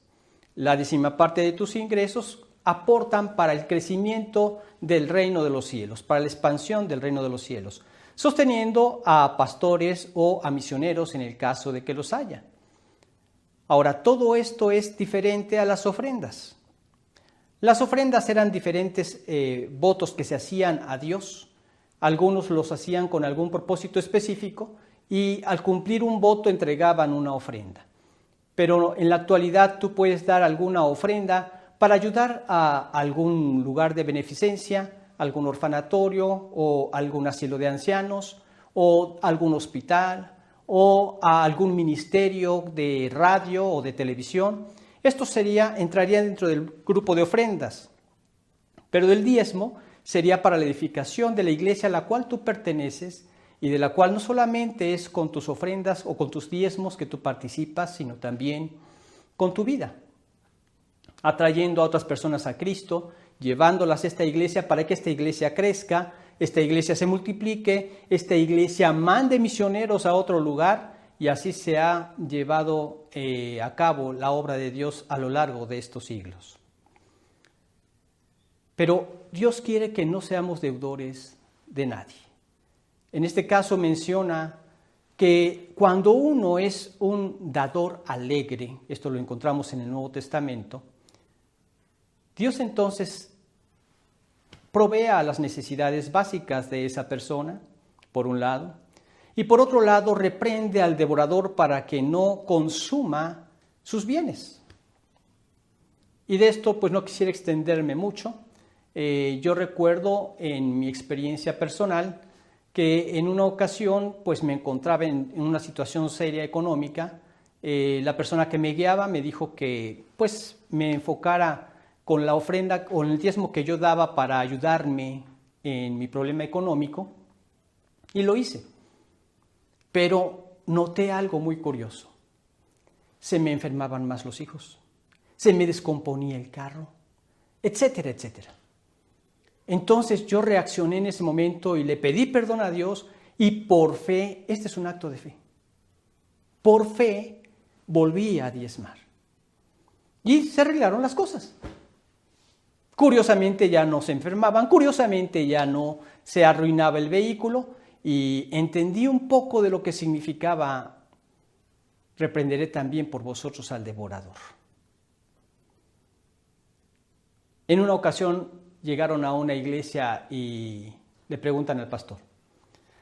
Speaker 1: La 10ª parte de tus ingresos aportan para el crecimiento del reino de los cielos, para la expansión del reino de los cielos, sosteniendo a pastores o a misioneros en el caso de que los haya. Ahora, todo esto es diferente a las ofrendas. Las ofrendas eran diferentes votos que se hacían a Dios. algunos los hacían con algún propósito específico y al cumplir un voto entregaban una ofrenda. Pero en la actualidad tú puedes dar alguna ofrenda para ayudar a algún lugar de beneficencia, algún orfanatorio o algún asilo de ancianos o algún hospital o a algún ministerio de radio o de televisión. Esto entraría dentro del grupo de ofrendas. Pero el diezmo sería para la edificación de la iglesia a la cual tú perteneces y de la cual no solamente es con tus ofrendas o con tus diezmos que tú participas, sino también con tu vida, atrayendo a otras personas a Cristo, llevándolas a esta iglesia para que esta iglesia crezca, esta iglesia se multiplique, esta iglesia mande misioneros a otro lugar y así se ha llevado a cabo la obra de Dios a lo largo de estos siglos. Pero Dios quiere que no seamos deudores de nadie. En este caso menciona que cuando uno es un dador alegre, esto lo encontramos en el Nuevo Testamento, Dios entonces provee a las necesidades básicas de esa persona, por un lado, y por otro lado reprende al devorador para que no consuma sus bienes. Y de esto pues no quisiera extenderme mucho. Yo recuerdo en mi experiencia personal que en una ocasión pues me encontraba en una situación seria económica. La persona que me guiaba me dijo que pues me enfocara con la ofrenda o en el diezmo que yo daba para ayudarme en mi problema económico, y lo hice. Pero noté algo muy curioso. Se me enfermaban más los hijos, se me descomponía el carro, etcétera, etcétera. Entonces yo reaccioné en ese momento y le pedí perdón a Dios y por fe, este es un acto de fe, por fe volví a diezmar. Y se arreglaron las cosas. Curiosamente ya no se enfermaban, curiosamente ya no se arruinaba el vehículo y entendí un poco de lo que significaba reprenderé también por vosotros al devorador. En una ocasión llegaron a una iglesia y le preguntan al pastor,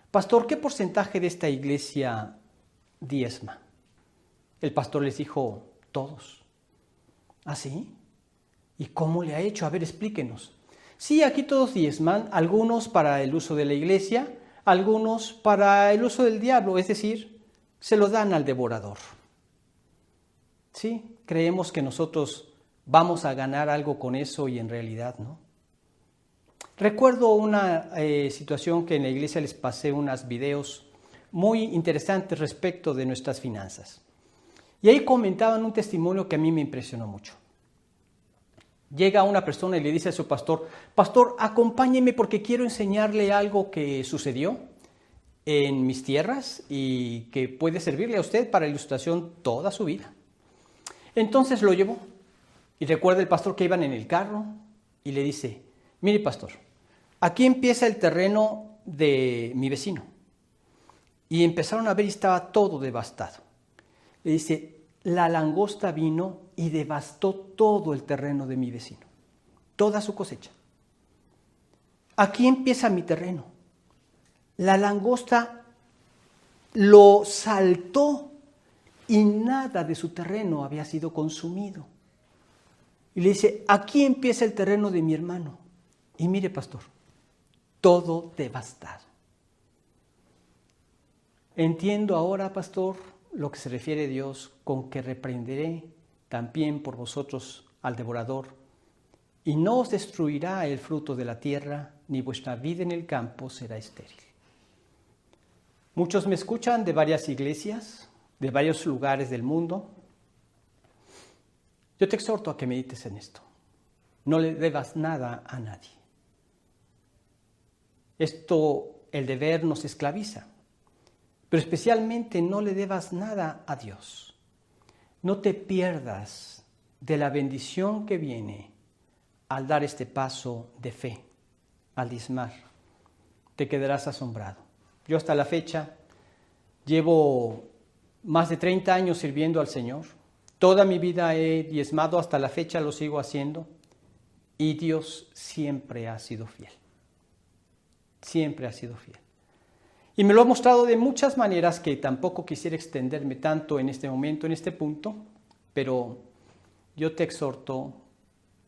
Speaker 1: pastor, ¿qué porcentaje de esta iglesia diezma? El pastor les dijo, todos. ¿Ah, sí? ¿Y cómo le ha hecho? A ver, explíquenos. Sí, aquí todos diezman, algunos para el uso de la iglesia, algunos para el uso del diablo, es decir, se lo dan al devorador. Sí, creemos que nosotros vamos a ganar algo con eso y en realidad no. Recuerdo una situación que en la iglesia les pasé unos videos muy interesantes respecto de nuestras finanzas. Y ahí comentaban un testimonio que a mí me impresionó mucho. Llega una persona y le dice a su pastor, pastor, acompáñeme porque quiero enseñarle algo que sucedió en mis tierras y que puede servirle a usted para ilustración toda su vida. Entonces lo llevó y recuerda el pastor que iban en el carro y le dice, mire pastor, aquí empieza el terreno de mi vecino. Y empezaron a ver y estaba todo devastado. Le dice, la langosta vino y devastó todo el terreno de mi vecino, toda su cosecha. Aquí empieza mi terreno. La langosta lo saltó y nada de su terreno había sido consumido. Y le dice, aquí empieza el terreno de mi hermano. Y mire, pastor, todo devastado. Entiendo ahora, pastor, lo que se refiere Dios con que reprenderé también por vosotros al devorador, y no os destruirá el fruto de la tierra, ni vuestra vida en el campo será estéril. Muchos me escuchan de varias iglesias, de varios lugares del mundo. Yo te exhorto a que medites en esto. No le debas nada a nadie. Esto, el deber nos esclaviza. Pero especialmente no le debas nada a Dios. No te pierdas de la bendición que viene al dar este paso de fe, al diezmar. Te quedarás asombrado. Yo hasta la fecha llevo más de 30 años sirviendo al Señor. Toda mi vida he diezmado, hasta la fecha lo sigo haciendo. Y Dios siempre ha sido fiel. Siempre has sido fiel. Y me lo ha mostrado de muchas maneras que tampoco quisiera extenderme tanto en este momento, en este punto, pero yo te exhorto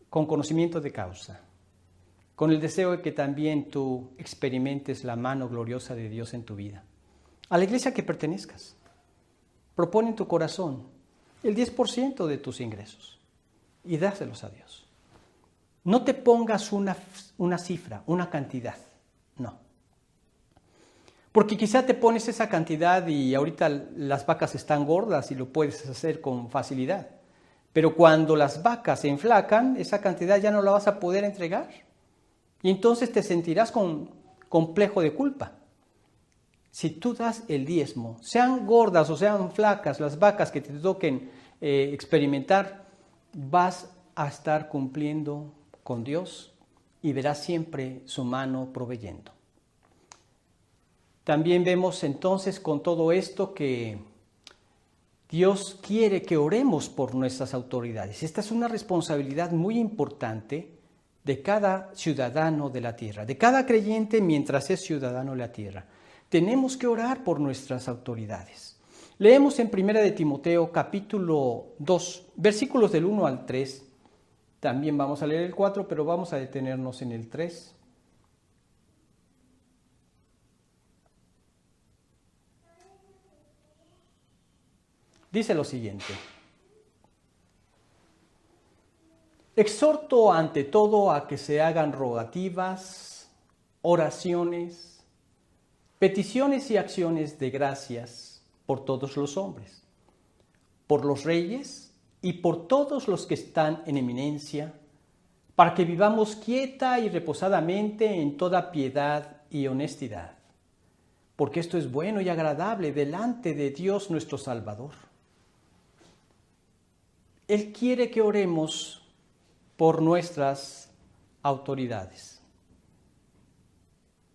Speaker 1: con conocimiento de causa, con el deseo de que también tú experimentes la mano gloriosa de Dios en tu vida. A la iglesia que pertenezcas, propone en tu corazón el 10% de tus ingresos y dáselos a Dios. No te pongas una cifra, una cantidad, no. Porque quizá te pones esa cantidad y ahorita las vacas están gordas y lo puedes hacer con facilidad. Pero cuando las vacas se enflacan, esa cantidad ya no la vas a poder entregar. Y entonces te sentirás con complejo de culpa. Si tú das el diezmo, sean gordas o sean flacas las vacas que te toquen experimentar, vas a estar cumpliendo con Dios y verás siempre su mano proveyendo. También vemos entonces con todo esto que Dios quiere que oremos por nuestras autoridades. Esta es una responsabilidad muy importante de cada ciudadano de la tierra, de cada creyente mientras es ciudadano de la tierra. Tenemos que orar por nuestras autoridades. Leemos en 1 de Timoteo capítulo 2, versículos del 1 al 3. También vamos a leer el 4, pero vamos a detenernos en el 3. Dice lo siguiente: exhorto ante todo a que se hagan rogativas, oraciones, peticiones y acciones de gracias por todos los hombres, por los reyes y por todos los que están en eminencia, para que vivamos quieta y reposadamente en toda piedad y honestidad, porque esto es bueno y agradable delante de Dios nuestro Salvador. Él quiere que oremos por nuestras autoridades,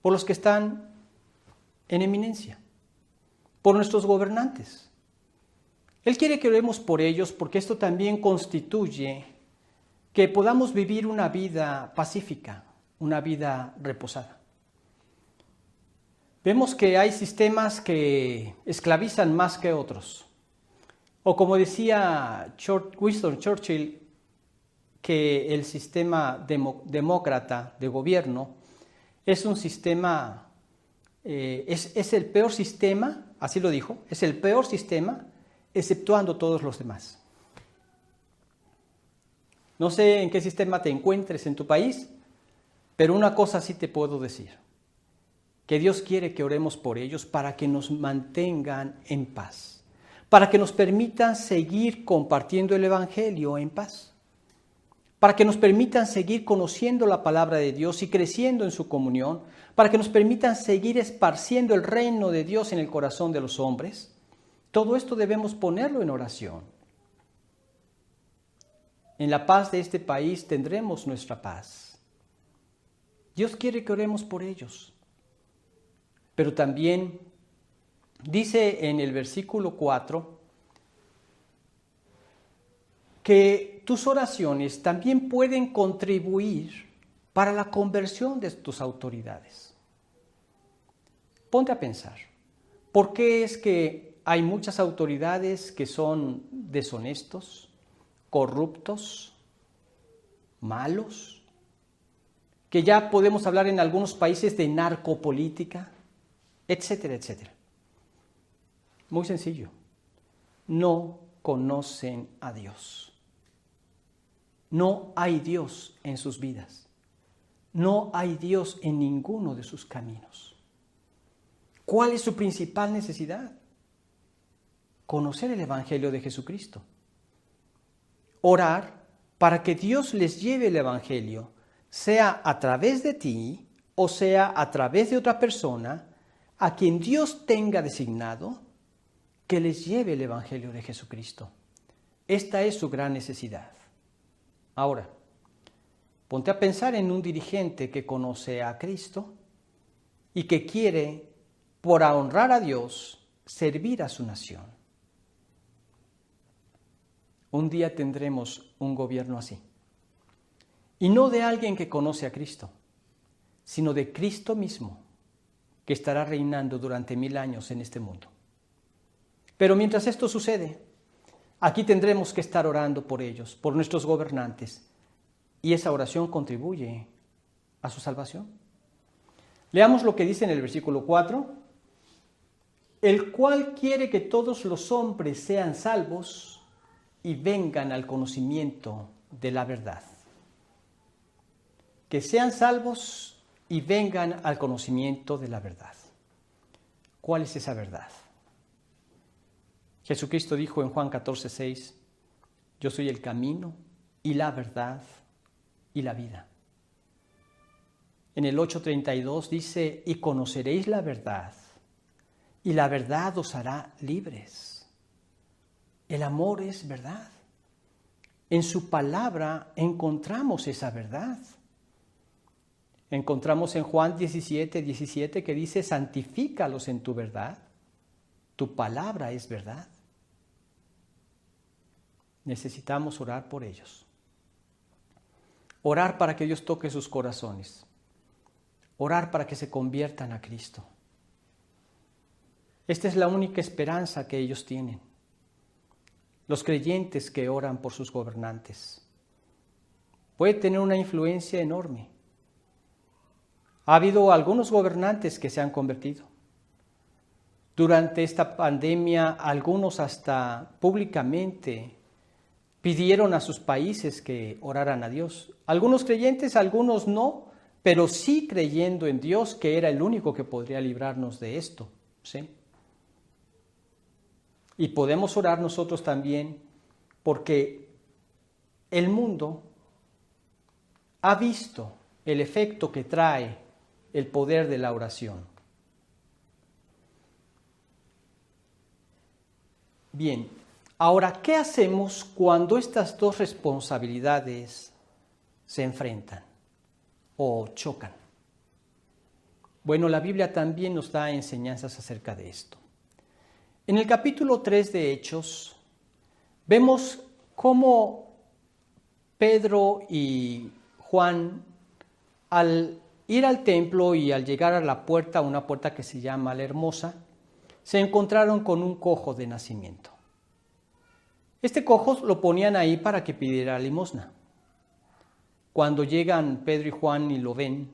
Speaker 1: por los que están en eminencia, por nuestros gobernantes. Él quiere que oremos por ellos porque esto también constituye que podamos vivir una vida pacífica, una vida reposada. Vemos que hay sistemas que esclavizan más que otros. O como decía Winston Churchill, que el sistema demócrata de gobierno es un sistema, es el peor sistema, así lo dijo, es el peor sistema, exceptuando todos los demás. No sé en qué sistema te encuentres en tu país, pero una cosa sí te puedo decir, que Dios quiere que oremos por ellos para que nos mantengan en paz, para que nos permitan seguir compartiendo el Evangelio en paz, para que nos permitan seguir conociendo la palabra de Dios y creciendo en su comunión, para que nos permitan seguir esparciendo el reino de Dios en el corazón de los hombres. Todo esto debemos ponerlo en oración. En la paz de este país tendremos nuestra paz. Dios quiere que oremos por ellos, pero también dice en el versículo 4 que tus oraciones también pueden contribuir para la conversión de tus autoridades. Ponte a pensar, ¿por qué es que hay muchas autoridades que son deshonestos, corruptos, malos? Que ya podemos hablar en algunos países de narcopolítica, etcétera, etcétera. Muy sencillo, no conocen a Dios. No hay Dios en sus vidas. No hay Dios en ninguno de sus caminos. ¿Cuál es su principal necesidad? Conocer el Evangelio de Jesucristo. Orar para que Dios les lleve el Evangelio, sea a través de ti o sea a través de otra persona, a quien Dios tenga designado que les lleve el Evangelio de Jesucristo. Esta es su gran necesidad. Ahora, ponte a pensar en un dirigente que conoce a Cristo y que quiere, por honrar a Dios, servir a su nación. Un día tendremos un gobierno así. Y no de alguien que conoce a Cristo, sino de Cristo mismo, que estará reinando durante 1000 años en este mundo. Pero mientras esto sucede, aquí tendremos que estar orando por ellos, por nuestros gobernantes, y esa oración contribuye a su salvación. Leamos lo que dice en el versículo 4, el cual quiere que todos los hombres sean salvos y vengan al conocimiento de la verdad. Que sean salvos y vengan al conocimiento de la verdad. ¿Cuál es esa verdad? Jesucristo dijo en Juan 14:6, yo soy el camino y la verdad y la vida. En el 8:32 dice, y conoceréis la verdad, y la verdad os hará libres. El amor es verdad. En su palabra encontramos esa verdad. Encontramos en Juan 17:17 que dice, santifícalos en tu verdad, tu palabra es verdad. Necesitamos orar por ellos. Orar para que Dios toque sus corazones. Orar para que se conviertan a Cristo. Esta es la única esperanza que ellos tienen. Los creyentes que oran por sus gobernantes. Puede tener una influencia enorme. Ha habido algunos gobernantes que se han convertido. Durante esta pandemia, algunos hasta públicamente pidieron a sus países que oraran a Dios. Algunos creyentes, algunos no, pero sí creyendo en Dios, que era el único que podría librarnos de esto. ¿Sí? Y podemos orar nosotros también porque el mundo ha visto el efecto que trae el poder de la oración. Bien, ahora, ¿qué hacemos cuando estas dos responsabilidades se enfrentan o chocan? Bueno, la Biblia también nos da enseñanzas acerca de esto. En el capítulo 3 de Hechos, vemos cómo Pedro y Juan, al ir al templo y al llegar a la puerta, una puerta que se llama La Hermosa, se encontraron con un cojo de nacimiento. Este cojo lo ponían ahí para que pidiera limosna. Cuando llegan Pedro y Juan y lo ven,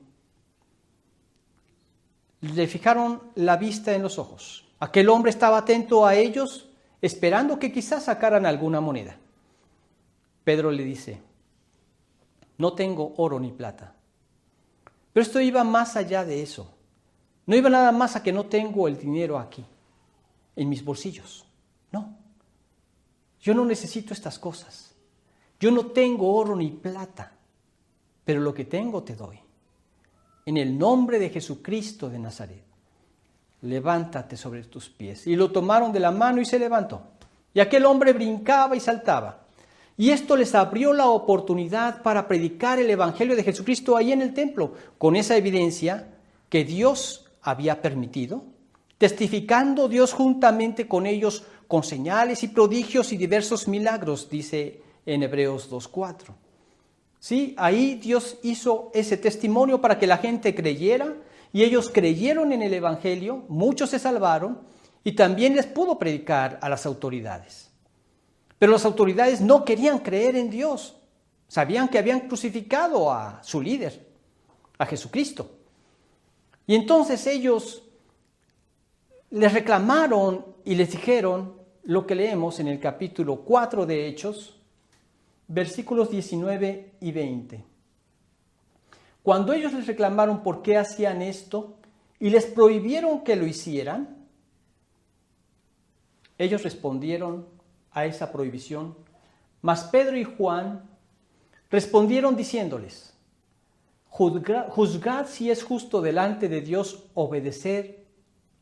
Speaker 1: le fijaron la vista en los ojos. Aquel hombre estaba atento a ellos, esperando que quizás sacaran alguna moneda. Pedro le dice, no tengo oro ni plata. Pero esto iba más allá de eso. No iba nada más a que no tengo el dinero aquí, en mis bolsillos. No, yo no necesito estas cosas. Yo no tengo oro ni plata, pero lo que tengo te doy. En el nombre de Jesucristo de Nazaret, levántate sobre tus pies. Y lo tomaron de la mano y se levantó. Y aquel hombre brincaba y saltaba. Y esto les abrió la oportunidad para predicar el Evangelio de Jesucristo ahí en el templo, con esa evidencia que Dios había permitido, testificando Dios juntamente con ellos con señales y prodigios y diversos milagros, dice en Hebreos 2:4. Sí, ahí Dios hizo ese testimonio para que la gente creyera, y ellos creyeron en el Evangelio, muchos se salvaron, y también les pudo predicar a las autoridades. Pero las autoridades no querían creer en Dios. Sabían que habían crucificado a su líder, a Jesucristo. Y entonces ellos les reclamaron y les dijeron lo que leemos en el capítulo 4 de Hechos, versículos 19 y 20. Cuando ellos les reclamaron por qué hacían esto y les prohibieron que lo hicieran, ellos respondieron a esa prohibición. Mas Pedro y Juan respondieron diciéndoles, juzgad si es justo delante de Dios obedecer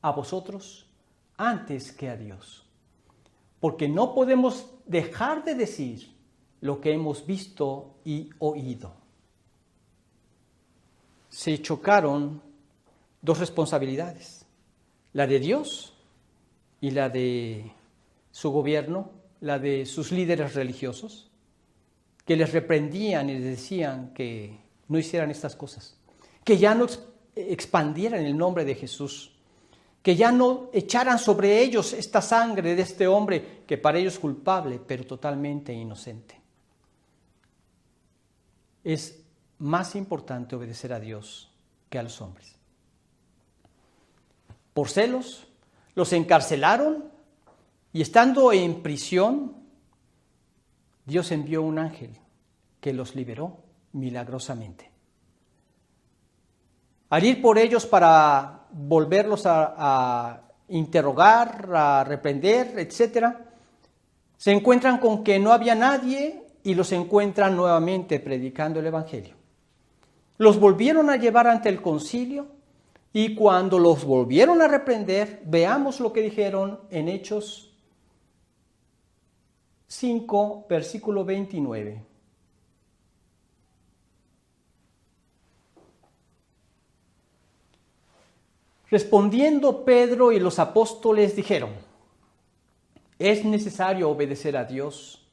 Speaker 1: a vosotros antes que a Dios. Porque no podemos dejar de decir lo que hemos visto y oído. Se chocaron dos responsabilidades, la de Dios y la de su gobierno, la de sus líderes religiosos, que les reprendían y les decían que no hicieran estas cosas, que ya no expandieran el nombre de Jesús, que ya no echaran sobre ellos esta sangre de este hombre que para ellos es culpable, pero totalmente inocente. Es más importante obedecer a Dios que a los hombres. Por celos, los encarcelaron y estando en prisión, Dios envió un ángel que los liberó milagrosamente. Al ir por ellos para volverlos a interrogar, a reprender, etc., se encuentran con que no había nadie y los encuentran nuevamente predicando el Evangelio. Los volvieron a llevar ante el concilio y cuando los volvieron a reprender, veamos lo que dijeron en Hechos 5, versículo 29. Respondiendo Pedro y los apóstoles dijeron: es necesario obedecer a Dios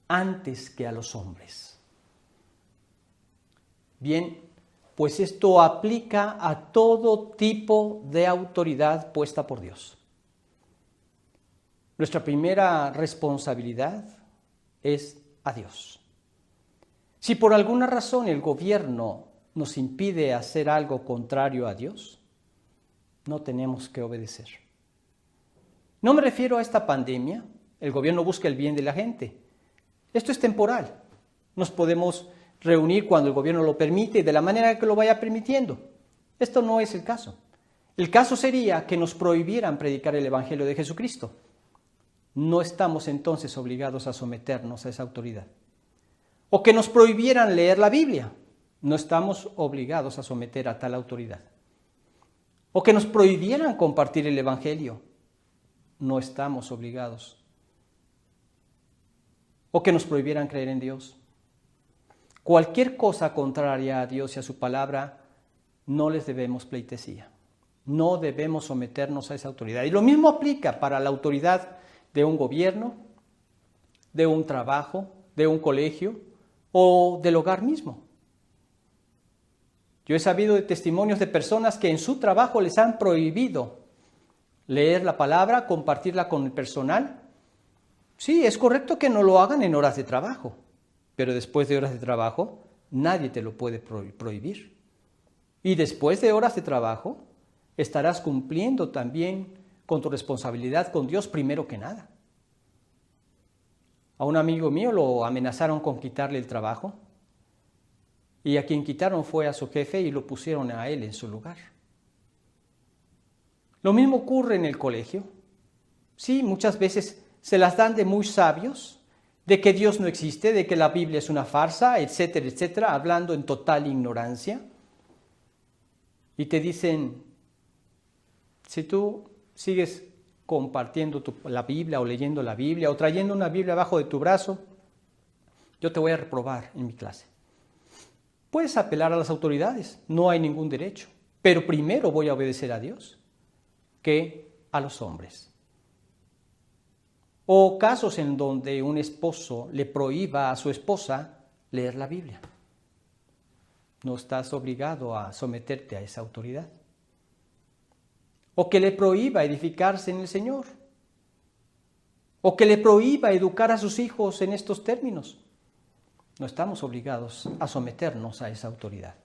Speaker 1: antes que a los hombres. Bien, pues esto aplica a todo tipo de autoridad puesta por Dios. Nuestra primera responsabilidad es a Dios. Si por alguna razón el gobierno nos impide hacer algo contrario a Dios, no tenemos que obedecer. No me refiero a esta pandemia. El gobierno busca el bien de la gente. Esto es temporal. Nos podemos reunir cuando el gobierno lo permite y de la manera que lo vaya permitiendo. Esto no es el caso. El caso sería que nos prohibieran predicar el Evangelio de Jesucristo. No estamos entonces obligados a someternos a esa autoridad. O que nos prohibieran leer la Biblia. No estamos obligados a someter a tal autoridad. O que nos prohibieran compartir el Evangelio. No estamos obligados. O que nos prohibieran creer en Dios. Cualquier cosa contraria a Dios y a su palabra, no les debemos pleitesía. No debemos someternos a esa autoridad. Y lo mismo aplica para la autoridad de un gobierno, de un trabajo, de un colegio o del hogar mismo. Yo he sabido de testimonios de personas que en su trabajo les han prohibido leer la palabra, compartirla con el personal. Sí, es correcto que no lo hagan en horas de trabajo, pero después de horas de trabajo nadie te lo puede prohibir. Y después de horas de trabajo estarás cumpliendo también con tu responsabilidad con Dios primero que nada. A un amigo mío lo amenazaron con quitarle el trabajo y a quien quitaron fue a su jefe y lo pusieron a él en su lugar. Lo mismo ocurre en el colegio. Sí, muchas veces se las dan de muy sabios, de que Dios no existe, de que la Biblia es una farsa, etcétera, etcétera, hablando en total ignorancia. Y te dicen, si tú sigues compartiendo la Biblia o leyendo la Biblia o trayendo una Biblia abajo de tu brazo, yo te voy a reprobar en mi clase. Puedes apelar a las autoridades, no hay ningún derecho, pero primero voy a obedecer a Dios que a los hombres. O casos en donde un esposo le prohíba a su esposa leer la Biblia. No estás obligado a someterte a esa autoridad. O que le prohíba edificarse en el Señor. O que le prohíba educar a sus hijos en estos términos. No estamos obligados a someternos a esa autoridad.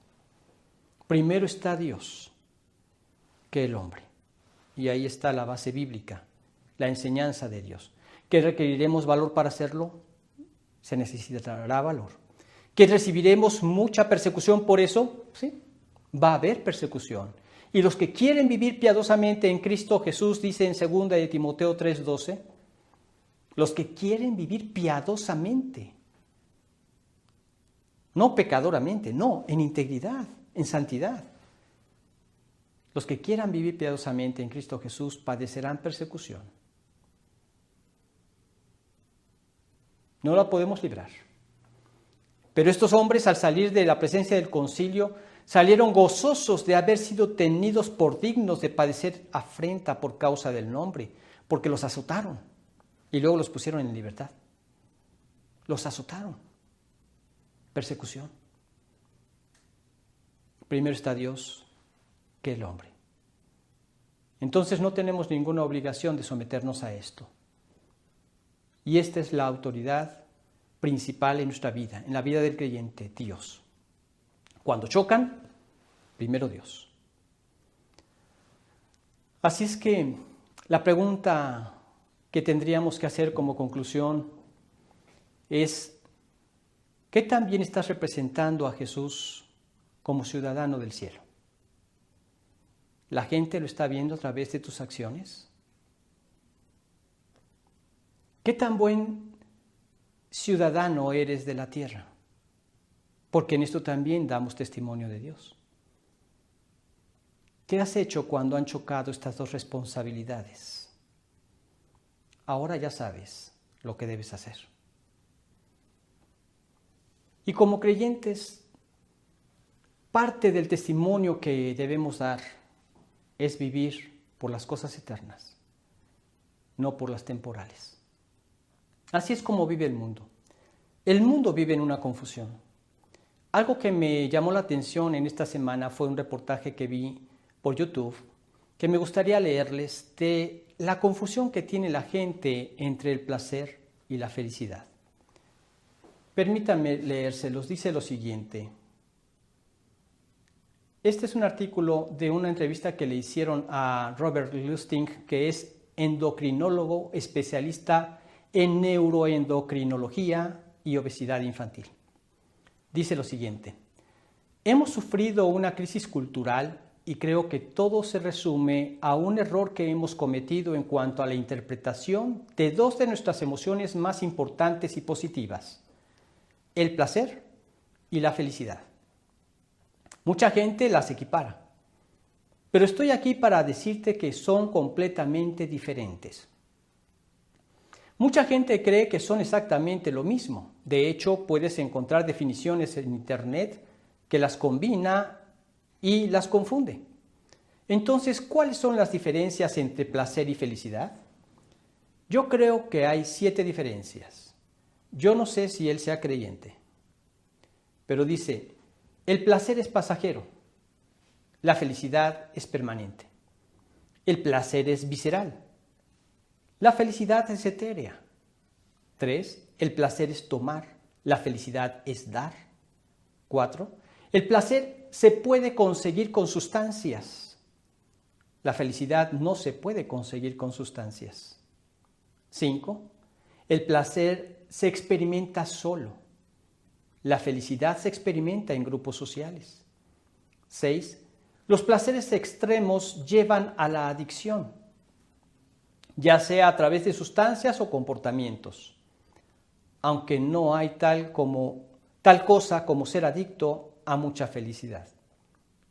Speaker 1: Primero está Dios que el hombre. Y ahí está la base bíblica, la enseñanza de Dios. ¿Que requeriremos valor para hacerlo? Se necesitará valor. ¿Que recibiremos mucha persecución por eso? Sí, va a haber persecución. Y los que quieren vivir piadosamente en Cristo Jesús, dice en 2 de Timoteo 3:12, los que quieren vivir piadosamente, no pecadoramente, no, en integridad, en santidad. Los que quieran vivir piadosamente en Cristo Jesús padecerán persecución. No la podemos librar. Pero estos hombres, al salir de la presencia del concilio, salieron gozosos de haber sido tenidos por dignos de padecer afrenta por causa del nombre, porque los azotaron y luego los pusieron en libertad. Los azotaron. Persecución. Primero está Dios que el hombre. Entonces no tenemos ninguna obligación de someternos a esto. Y esta es la autoridad principal en nuestra vida, en la vida del creyente, Dios. Cuando chocan, primero Dios. Así es que la pregunta que tendríamos que hacer como conclusión es: ¿qué tan bien estás representando a Jesús como ciudadano del cielo? ¿La gente lo está viendo a través de tus acciones? ¿Qué tan buen ciudadano eres de la tierra? Porque en esto también damos testimonio de Dios. ¿Qué has hecho cuando han chocado estas dos responsabilidades? Ahora ya sabes lo que debes hacer. Y como creyentes, parte del testimonio que debemos dar es vivir por las cosas eternas, no por las temporales. Así es como vive el mundo. El mundo vive en una confusión. Algo que me llamó la atención en esta semana fue un reportaje que vi por YouTube, que me gustaría leerles, de la confusión que tiene la gente entre el placer y la felicidad. Permítanme leérselos. Dice lo siguiente. Este es un artículo de una entrevista que le hicieron a Robert Lustig, que es endocrinólogo especialista en neuroendocrinología y obesidad infantil. Dice lo siguiente: hemos sufrido una crisis cultural y creo que todo se resume a un error que hemos cometido en cuanto a la interpretación de dos de nuestras emociones más importantes y positivas: el placer y la felicidad. Mucha gente las equipara, pero estoy aquí para decirte que son completamente diferentes. Mucha gente cree que son exactamente lo mismo. De hecho, puedes encontrar definiciones en Internet que las combina y las confunde. Entonces, ¿cuáles son las diferencias entre placer y felicidad? Yo creo que hay 7 diferencias. Yo no sé si él sea creyente, pero dice: el placer es pasajero, la felicidad es permanente. El placer es visceral, la felicidad es etérea. 3. El placer es tomar, la felicidad es dar. 4. El placer se puede conseguir con sustancias, la felicidad no se puede conseguir con sustancias. 5. El placer se experimenta solo, la felicidad se experimenta en grupos sociales. 6. Los placeres extremos llevan a la adicción, ya sea a través de sustancias o comportamientos, aunque no hay tal cosa como ser adicto a mucha felicidad.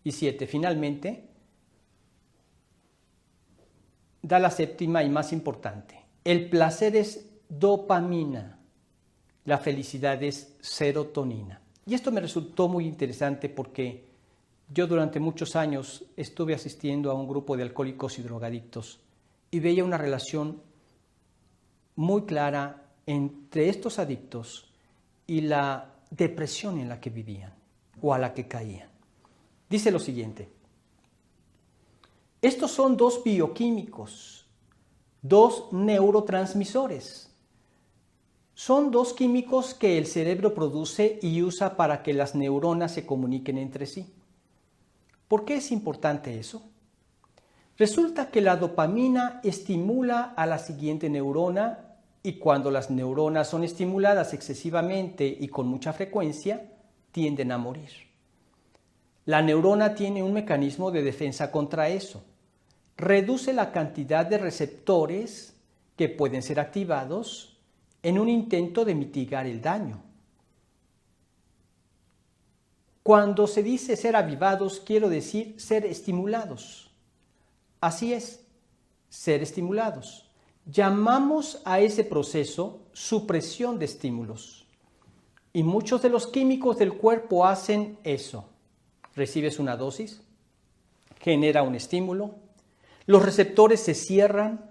Speaker 1: Y 7. Finalmente, da la séptima y más importante: el placer es dopamina, la felicidad es serotonina. Y esto me resultó muy interesante porque yo durante muchos años estuve asistiendo a un grupo de alcohólicos y drogadictos y veía una relación muy clara entre estos adictos y la depresión en la que vivían o a la que caían. Dice lo siguiente: estos son 2 bioquímicos, 2 neurotransmisores. Son 2 químicos que el cerebro produce y usa para que las neuronas se comuniquen entre sí. ¿Por qué es importante eso? Resulta que la dopamina estimula a la siguiente neurona y cuando las neuronas son estimuladas excesivamente y con mucha frecuencia, tienden a morir. La neurona tiene un mecanismo de defensa contra eso. Reduce la cantidad de receptores que pueden ser activados en un intento de mitigar el daño. Cuando se dice ser avivados, quiero decir ser estimulados. Así es, ser estimulados. Llamamos a ese proceso supresión de estímulos. Y muchos de los químicos del cuerpo hacen eso. Recibes una dosis, genera un estímulo, los receptores se cierran.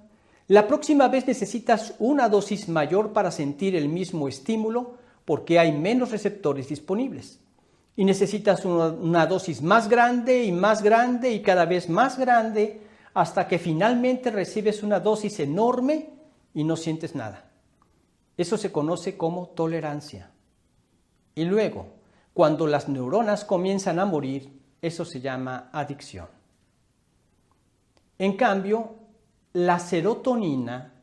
Speaker 1: La próxima vez necesitas una dosis mayor para sentir el mismo estímulo porque hay menos receptores disponibles. Y necesitas una dosis más grande y cada vez más grande hasta que finalmente recibes una dosis enorme y no sientes nada. Eso se conoce como tolerancia. Y luego, cuando las neuronas comienzan a morir, eso se llama adicción. En cambio, la serotonina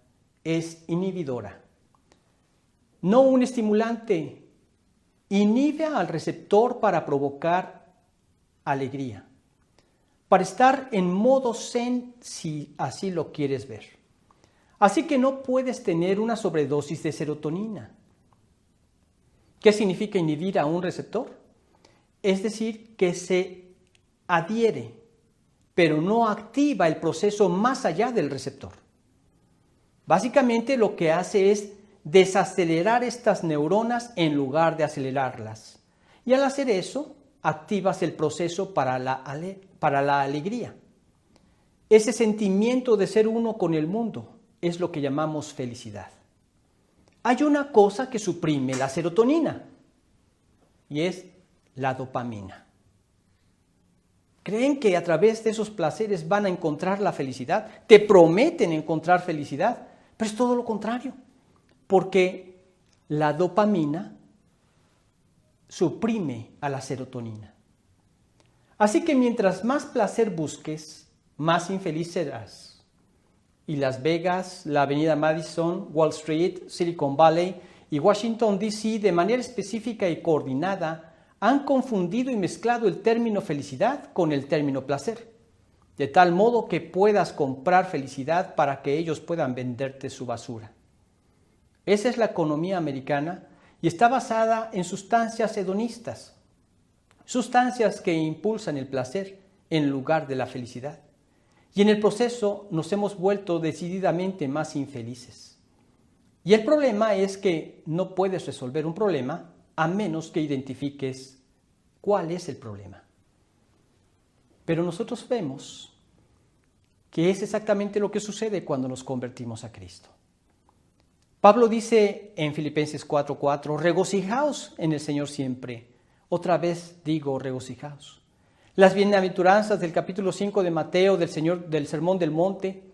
Speaker 1: es inhibidora. No un estimulante, inhibe al receptor para provocar alegría, para estar en modo zen si así lo quieres ver. Así que no puedes tener una sobredosis de serotonina. ¿Qué significa inhibir a un receptor? Es decir, que se adhiere, pero no activa el proceso más allá del receptor. Básicamente lo que hace es desacelerar estas neuronas en lugar de acelerarlas. Y al hacer eso, activas el proceso para la alegría. Ese sentimiento de ser uno con el mundo es lo que llamamos felicidad. Hay una cosa que suprime la serotonina y es la dopamina. ¿Creen que a través de esos placeres van a encontrar la felicidad? Te prometen encontrar felicidad, pero es todo lo contrario, porque la dopamina suprime a la serotonina. Así que mientras más placer busques, más infeliz serás. Y Las Vegas, la Avenida Madison, Wall Street, Silicon Valley y Washington, D.C. de manera específica y coordinada han confundido y mezclado el término felicidad con el término placer, de tal modo que puedas comprar felicidad para que ellos puedan venderte su basura. Esa es la economía americana y está basada en sustancias hedonistas, sustancias que impulsan el placer en lugar de la felicidad. Y en el proceso nos hemos vuelto decididamente más infelices. Y el problema es que no puedes resolver un problema a menos que identifiques cuál es el problema. Pero nosotros vemos que es exactamente lo que sucede cuando nos convertimos a Cristo. Pablo dice en Filipenses 4:4, regocijaos en el Señor siempre. Otra vez digo, regocijaos. Las bienaventuranzas del capítulo 5 de Mateo, del Sermón del Monte,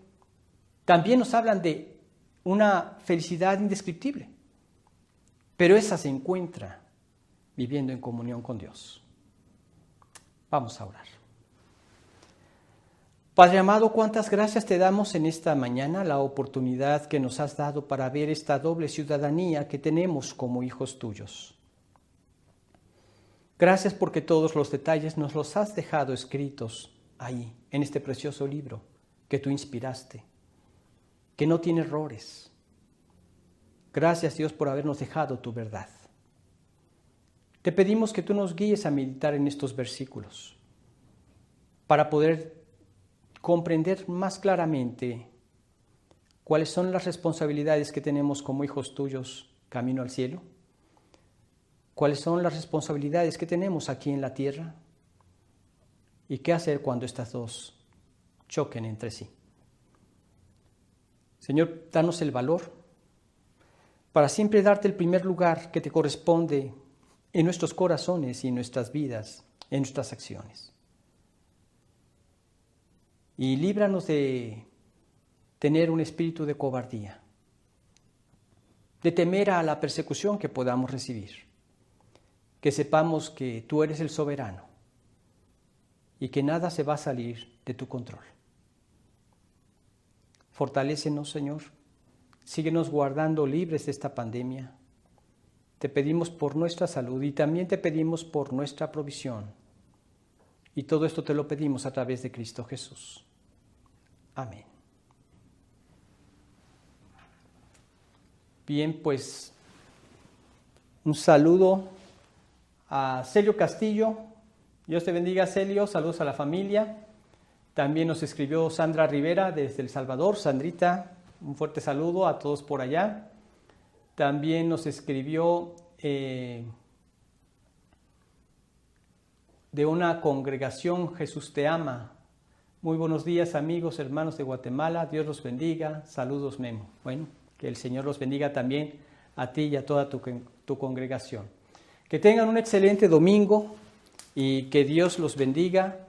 Speaker 1: también nos hablan de una felicidad indescriptible. Pero esa se encuentra viviendo en comunión con Dios. Vamos a orar. Padre amado, cuántas gracias te damos en esta mañana, la oportunidad que nos has dado para ver esta doble ciudadanía que tenemos como hijos tuyos. Gracias porque todos los detalles nos los has dejado escritos ahí, en este precioso libro que tú inspiraste, que no tiene errores. Gracias, Dios, por habernos dejado tu verdad. Te pedimos que tú nos guíes a meditar en estos versículos para poder comprender más claramente cuáles son las responsabilidades que tenemos como hijos tuyos camino al cielo, cuáles son las responsabilidades que tenemos aquí en la tierra y qué hacer cuando estas dos choquen entre sí. Señor, danos el valor para siempre darte el primer lugar que te corresponde en nuestros corazones y en nuestras vidas, en nuestras acciones. Y líbranos de tener un espíritu de cobardía, de temer a la persecución que podamos recibir. Que sepamos que tú eres el soberano y que nada se va a salir de tu control. Fortalécenos, Señor. Síguenos guardando libres de esta pandemia. Te pedimos por nuestra salud y también te pedimos por nuestra provisión. Y todo esto te lo pedimos a través de Cristo Jesús. Amén. Bien, pues un saludo a Celio Castillo. Dios te bendiga, Celio. Saludos a la familia. También nos escribió Sandra Rivera desde El Salvador. Sandrita, un fuerte saludo a todos por allá. También nos escribió de una congregación Jesús te ama. Muy buenos días, amigos, hermanos de Guatemala. Dios los bendiga. Saludos, Memo. Bueno, que el Señor los bendiga también a ti y a toda tu congregación. Que tengan un excelente domingo. y que Dios los bendiga